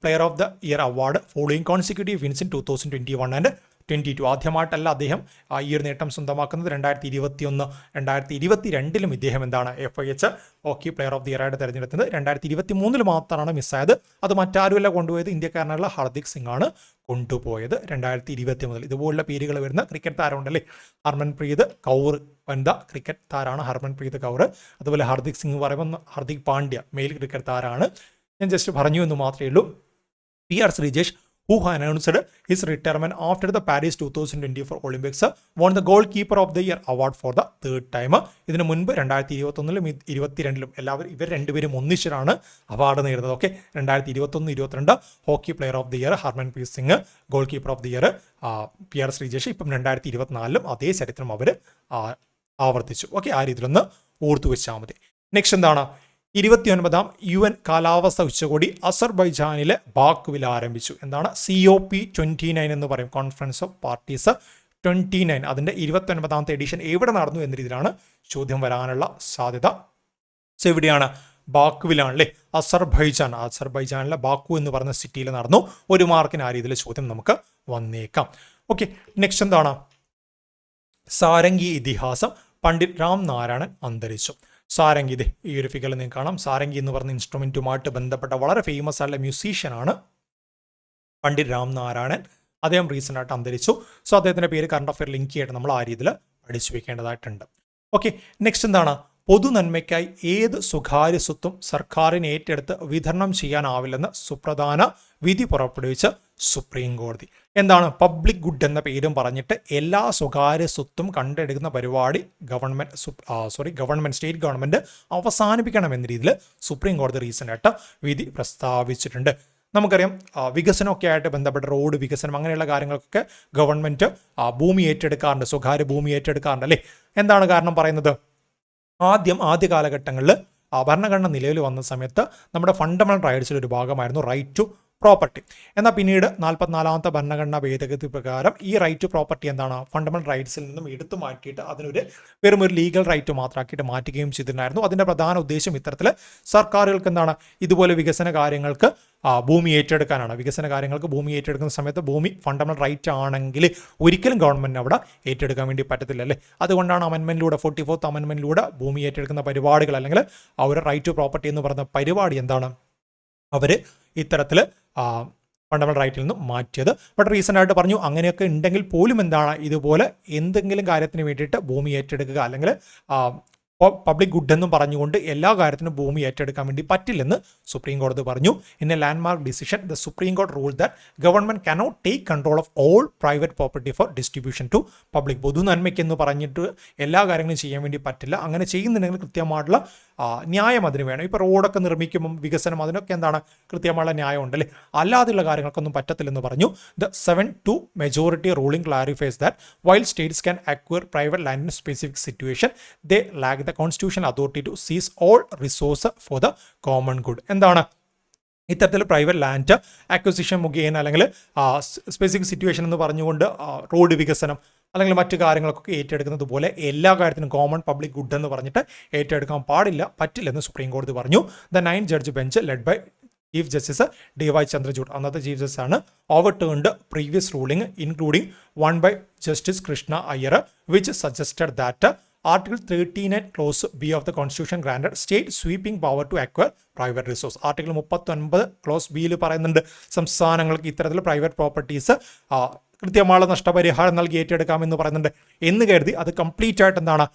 player of the year award following consecutive wins in 2021 and 22. ആദ്യമായിട്ടല്ല അദ്ദേഹം ഈ ഒരു നേട്ടം സ്വന്തമാക്കുന്നത്. 2021, 2022 ഇദ്ദേഹം എന്താണ് FIH hockey player of the year ആയിട്ട് തിരഞ്ഞെടുത്തത്. 2023 മാത്രമാണ് മിസ്സായത്. അത് മറ്റാരുമല്ല കൊണ്ടുപോയത്, ഇന്ത്യക്കാരനുള്ള ഹർദിക് സിംഗ് ആണ് കൊണ്ടുപോയത് 2020 മുതൽ. ഇതുപോലുള്ള പേരുകൾ വരുന്ന ക്രിക്കറ്റ് താരമുണ്ടല്ലേ, ഹർമൻപ്രീത് കൗർ വനിതാ ക്രിക്കറ്റ് താരമാണ് ഹർമൻപ്രീത് കൗർ. അതുപോലെ ഹർദിക് സിംഗ് പറയുമ്പോൾ ഹർദിക് പാണ്ഡ്യ മെയിൽ ക്രിക്കറ്റ് താരമാണ്. ഞാൻ ജസ്റ്റ് പറഞ്ഞു എന്ന് മാത്രമേ ഉള്ളൂ. PR Sreejesh who announced his retirement after the Paris 2024 Olympics, won the Goalkeeper of the Year award for the third time. ഇതിന് മുൻപ് 2021 22 എല്ലാവരും ഇവർ രണ്ടുപേരും ഒന്നിച്ചാണ് അവാർഡ് നേടുന്നത്. Okay, 2021-22 hockey player of the year Harmanpreet Singh, goal keeper of the year PR Sreejesh. ഇപ്പം 2024 അതേ ചരിത്രം അവർ ആവർത്തിച്ചു. ഓക്കെ, ആ രീതിയിലൊന്ന് ഓർത്തു വെച്ചാൽ മതി. നെക്സ്റ്റ് എന്താണ്, 29ാം UN കാലാവസ്ഥ ഉച്ചകോടി അസർബൈജാനിലെ ബാക്കുവിൽ ആരംഭിച്ചു. എന്താണ് COP29 എന്ന് പറയും, കോൺഫറൻസ് ഓഫ് പാർട്ടീസ് 29. അതിൻ്റെ 29ാമത്തെ എഡിഷൻ എവിടെ നടന്നു എന്ന രീതിയിലാണ് ചോദ്യം വരാനുള്ള സാധ്യത. സോ എവിടെയാണ്, ബാക്കുവിലാണല്ലേ, അസർബൈജാനിലെ ബാക്കു എന്ന് പറയുന്ന സിറ്റിയിൽ നടന്നു. 1 മാർക്കിന് ആ രീതിയിൽ ചോദ്യം നമുക്ക് വന്നേക്കാം. ഓക്കെ, നെക്സ്റ്റ് എന്താണ്, സാരംഗി ഇതിഹാസം പണ്ഡിറ്റ് രാം നാരായണൻ അന്തരിച്ചു. സാരംഗി, ഇത് ഈ ഒരു ഫിഗറിൽ നിങ്ങൾക്ക് കാണാം. സാരംഗി എന്ന് പറയുന്ന ഇൻസ്ട്രുമെൻറ്റുമായിട്ട് ബന്ധപ്പെട്ട വളരെ ഫേമസ് ആയിട്ടുള്ള മ്യൂസീഷ്യനാണ് പണ്ഡിറ്റ് രാം നാരായണൻ. അദ്ദേഹം റീസെൻ്റ് ആയിട്ട് അന്തരിച്ചു. സോ അദ്ദേഹത്തിൻ്റെ പേര് കറണ്ട് അഫെയർ ലിങ്ക് ചെയ്തിട്ട് നമ്മൾ ആ രീതിയിൽ പഠിച്ചു വെക്കേണ്ടതായിട്ടുണ്ട്. ഓക്കെ, നെക്സ്റ്റ് എന്താണ്, പൊതു നന്മയ്ക്കായി ഏത് സ്വകാര്യ സ്വത്തും സർക്കാരിന് ഏറ്റെടുത്ത് വിതരണം ചെയ്യാനാവില്ലെന്ന് സുപ്രധാന വിധി പുറപ്പെടുവിച്ച് സുപ്രീം കോടതി. എന്താണ്, പബ്ലിക് ഗുഡ് എന്ന പേരും പറഞ്ഞിട്ട് എല്ലാ സ്വകാര്യ സ്വത്തും കണ്ടെടുക്കുന്ന പരിപാടി സ്റ്റേറ്റ് ഗവൺമെൻറ് അവസാനിപ്പിക്കണം എന്ന രീതിയിൽ സുപ്രീം കോടതി റീസെൻ്റ് ആയിട്ട് വിധി പ്രസ്താവിച്ചിട്ടുണ്ട്. നമുക്കറിയാം, വികസനമൊക്കെ ആയിട്ട് ബന്ധപ്പെട്ട റോഡ് വികസനം അങ്ങനെയുള്ള കാര്യങ്ങൾക്കൊക്കെ ഗവൺമെൻറ് ഭൂമി ഏറ്റെടുക്കാറുണ്ട്, സ്വകാര്യ ഭൂമി ഏറ്റെടുക്കാറുണ്ട് അല്ലേ. എന്താണ് കാരണം പറയുന്നത്, ആദ്യ കാലഘട്ടങ്ങളിൽ ഭരണഘടന നിലവിൽ വന്ന സമയത്ത് നമ്മുടെ ഫണ്ടമെന്റൽ റൈറ്റ്സിൽ ഒരു ഭാഗമായിരുന്നു റൈറ്റ് ടു പ്രോപ്പർട്ടി. എന്നാൽ പിന്നീട് 44ാമത്തെ ഭരണഘടനാ ഭേദഗതി പ്രകാരം ഈ റൈറ്റ് ടു പ്രോപ്പർട്ടി എന്താണ്, ഫണ്ടമെന്റൽ റൈറ്റ്സിൽ നിന്നും എടുത്തു മാറ്റിയിട്ട് അതിനൊരു വെറും ഒരു ലീഗൽ റൈറ്റ് മാത്രമാക്കിയിട്ട് മാറ്റുകയും ചെയ്തിട്ടുണ്ടായിരുന്നു. അതിൻ്റെ പ്രധാന ഉദ്ദേശം ഇത്തരത്തിൽ സർക്കാരുകൾക്ക് എന്താണ്, ഇതുപോലെ വികസന കാര്യങ്ങൾക്ക് ഭൂമി ഏറ്റെടുക്കാനാണ്. വികസന കാര്യങ്ങൾക്ക് ഭൂമി ഏറ്റെടുക്കുന്ന സമയത്ത് ഭൂമി ഫണ്ടമെന്റൽ റൈറ്റ് ആണെങ്കിൽ ഒരിക്കലും ഗവൺമെൻറ്റിന് അവിടെ ഏറ്റെടുക്കാൻ വേണ്ടി പറ്റത്തില്ല അല്ലേ. അതുകൊണ്ടാണ് അമെൻമെൻറ്റിലൂടെ 44th അമെൻമെൻറ്റിലൂടെ ഭൂമി ഏറ്റെടുക്കുന്ന പരിപാടികൾ അല്ലെങ്കിൽ ആ ഒരു റൈറ്റ് ടു പ്രോപ്പർട്ടി എന്ന് പറയുന്ന പരിപാടി എന്താണ് അവർ ഇത്തരത്തിൽ ഫണ്ടമെന്റൽ റൈറ്റിൽ നിന്നും മാറ്റിയത്. ബട്ട് റീസെൻ്റ് ആയിട്ട് പറഞ്ഞു അങ്ങനെയൊക്കെ ഉണ്ടെങ്കിൽ പോലും എന്താണ്, ഇതുപോലെ എന്തെങ്കിലും കാര്യത്തിന് വേണ്ടിയിട്ട് ഭൂമി ഏറ്റെടുക്കുക അല്ലെങ്കിൽ പബ്ലിക് ഗുഡ് എന്നും പറഞ്ഞുകൊണ്ട് എല്ലാ കാര്യത്തിനും ഭൂമി ഏറ്റെടുക്കാൻ വേണ്ടി പറ്റില്ലെന്ന് സുപ്രീം കോടതി പറഞ്ഞു. In a landmark decision the Supreme കോടതി rule that government cannot take control of all private property for distribution to public. പൊതു നന്മയ്ക്ക് എന്ന് പറഞ്ഞിട്ട് എല്ലാ കാര്യങ്ങളും ചെയ്യാൻ വേണ്ടി പറ്റില്ല. അങ്ങനെ ചെയ്യുന്നുണ്ടെങ്കിൽ കൃത്യമായിട്ടുള്ള ന്യായം അതിന് വേണം. ഇപ്പോൾ റോഡൊക്കെ നിർമ്മിക്കുമ്പം വികസനം അതിനൊക്കെ എന്താണ് കൃത്യമായുള്ള ന്യായം ഉണ്ടല്ലേ. അല്ലാതെയുള്ള കാര്യങ്ങൾക്കൊന്നും പറ്റത്തില്ലെന്ന് പറഞ്ഞു. The 7-2 majority ruling clarifies that while states can acquire private land in specific situation they lack the constitutional authority to seize all resource for the common good. എന്താണ്, ഇത്തരത്തിൽ പ്രൈവറ്റ് ലാൻഡ് അക്വിസിഷൻ മുഖേന അല്ലെങ്കിൽ സ്പെസിഫിക് സിറ്റുവേഷൻ എന്ന് പറഞ്ഞുകൊണ്ട് road വികസനം അല്ലെങ്കിൽ മറ്റു കാര്യങ്ങൾക്കൊക്കെ ഏറ്റെടുക്കുന്നത് പോലെ എല്ലാ കാര്യത്തിനും കോമൺ പബ്ലിക് ഗുഡ് എന്ന് പറഞ്ഞിട്ട് ഏറ്റെടുക്കാൻ പറ്റില്ലെന്ന് സുപ്രീം കോടതി പറഞ്ഞു. The 9 judge bench led by chief justice DY Chandrachud, അന്നത്തെ ചീഫ് ജസ്റ്റിസ് ആണ്, overturned previous ruling including 1 by Justice Krishna Iyer which suggested that Article 39 Clause B of the Constitution granted state sweeping power to acquire private resource. Article 39 Clause Bയിൽ പറയുന്നുണ്ട് സംസ്ഥാനങ്ങൾക്ക് ഇത്തരത്തിൽ private properties കൃത്യമായ നഷ്ടപരിഹാരം നൽകി ഏറ്റെടുക്കാമെന്ന് പറയുന്നുണ്ട്. എന്ന് കരുതി അത് കംപ്ലീറ്റ് ആയിട്ട് എന്താണ്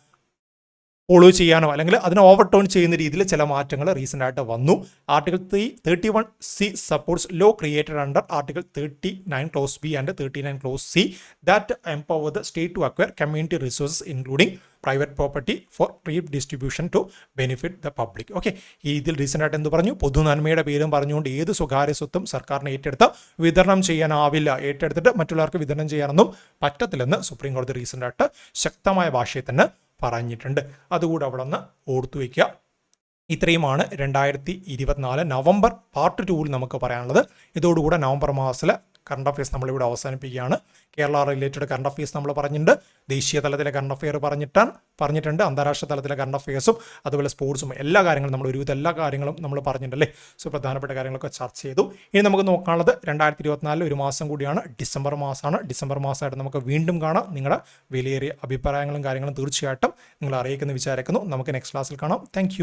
ഫോളോ ചെയ്യാനോ അല്ലെങ്കിൽ അതിനെ ഓവർടേൺ ചെയ്യുന്ന രീതിയിൽ ചില മാറ്റങ്ങൾ റീസെൻ്റ് ആയിട്ട് വന്നു. Article 31C supports law created under article 39 Clause B and 39 Clause C that empower the state to acquire community resources including private property for redistribution to benefit the public. Okay, ഈ ഇതിൽ recent ആയിട്ട് എന്ത് പറഞ്ഞു, പൊതു നന്മയുടെ പേരും പറഞ്ഞുകൊണ്ട് ഏത് സ്വകാര്യ സ്വത്തും സർക്കാരിനെ ഏറ്റെടുത്ത് വിതരണം ചെയ്യാനാവില്ല, ഏറ്റെടുത്തിട്ട് മറ്റുള്ളവർക്ക് വിതരണം ചെയ്യാനൊന്നും പറ്റത്തില്ലെന്ന് സുപ്രീം കോടതി റീസെൻ്റ് ആയിട്ട് ശക്തമായ ഭാഷയിൽ തന്നെ പറഞ്ഞിട്ടുണ്ട്. അതുകൂടെ അവിടെ ഒന്ന് ഓർത്തു വയ്ക്കുക. ഇത്രയുമാണ് 2024 നവംബർ പാർട്ട് 2 നമുക്ക് പറയാനുള്ളത്. ഇതോടുകൂടെ നവംബർ മാസത്തിലെ കറണ്ട് അഫയേഴ്സ് നമ്മളിവിടെ അവസാനിപ്പിക്കുകയാണ്. കേരള റിലേറ്റഡ് കറണ്ട് അഫയേഴ്സ് നമ്മൾ പറഞ്ഞിട്ടുണ്ട്, ദേശീയ തലത്തിലെ കറണ്ട് അഫെയർ പറഞ്ഞിട്ടുണ്ട്, അന്താരാഷ്ട്ര തലത്തിലെ കറണ്ട് അഫയേഴ്സും അതുപോലെ സ്പോർട്സും എല്ലാ കാര്യങ്ങളും നമ്മൾ ഒരുവിധ എല്ലാ കാര്യങ്ങളും നമ്മൾ പറഞ്ഞിട്ടുണ്ടല്ലേ. സോ പ്രധാനപ്പെട്ട കാര്യങ്ങളൊക്കെ ചർച്ച ചെയ്തു. ഇനി നമുക്ക് നോക്കാനുള്ളത് 2024 ഒരു മാസം കൂടിയാണ്, ഡിസംബർ മാസമാണ്. ഡിസംബർ മാസമായിട്ട് നമുക്ക് വീണ്ടും കാണാം. നിങ്ങളുടെ വിലയേറിയ അഭിപ്രായങ്ങളും കാര്യങ്ങളും തീർച്ചയായിട്ടും നിങ്ങൾ അറിയിക്കുമെന്ന് വിചാരിക്കുന്നു. നമുക്ക് നെക്സ്റ്റ് ക്ലാസ്സിൽ കാണാം. താങ്ക്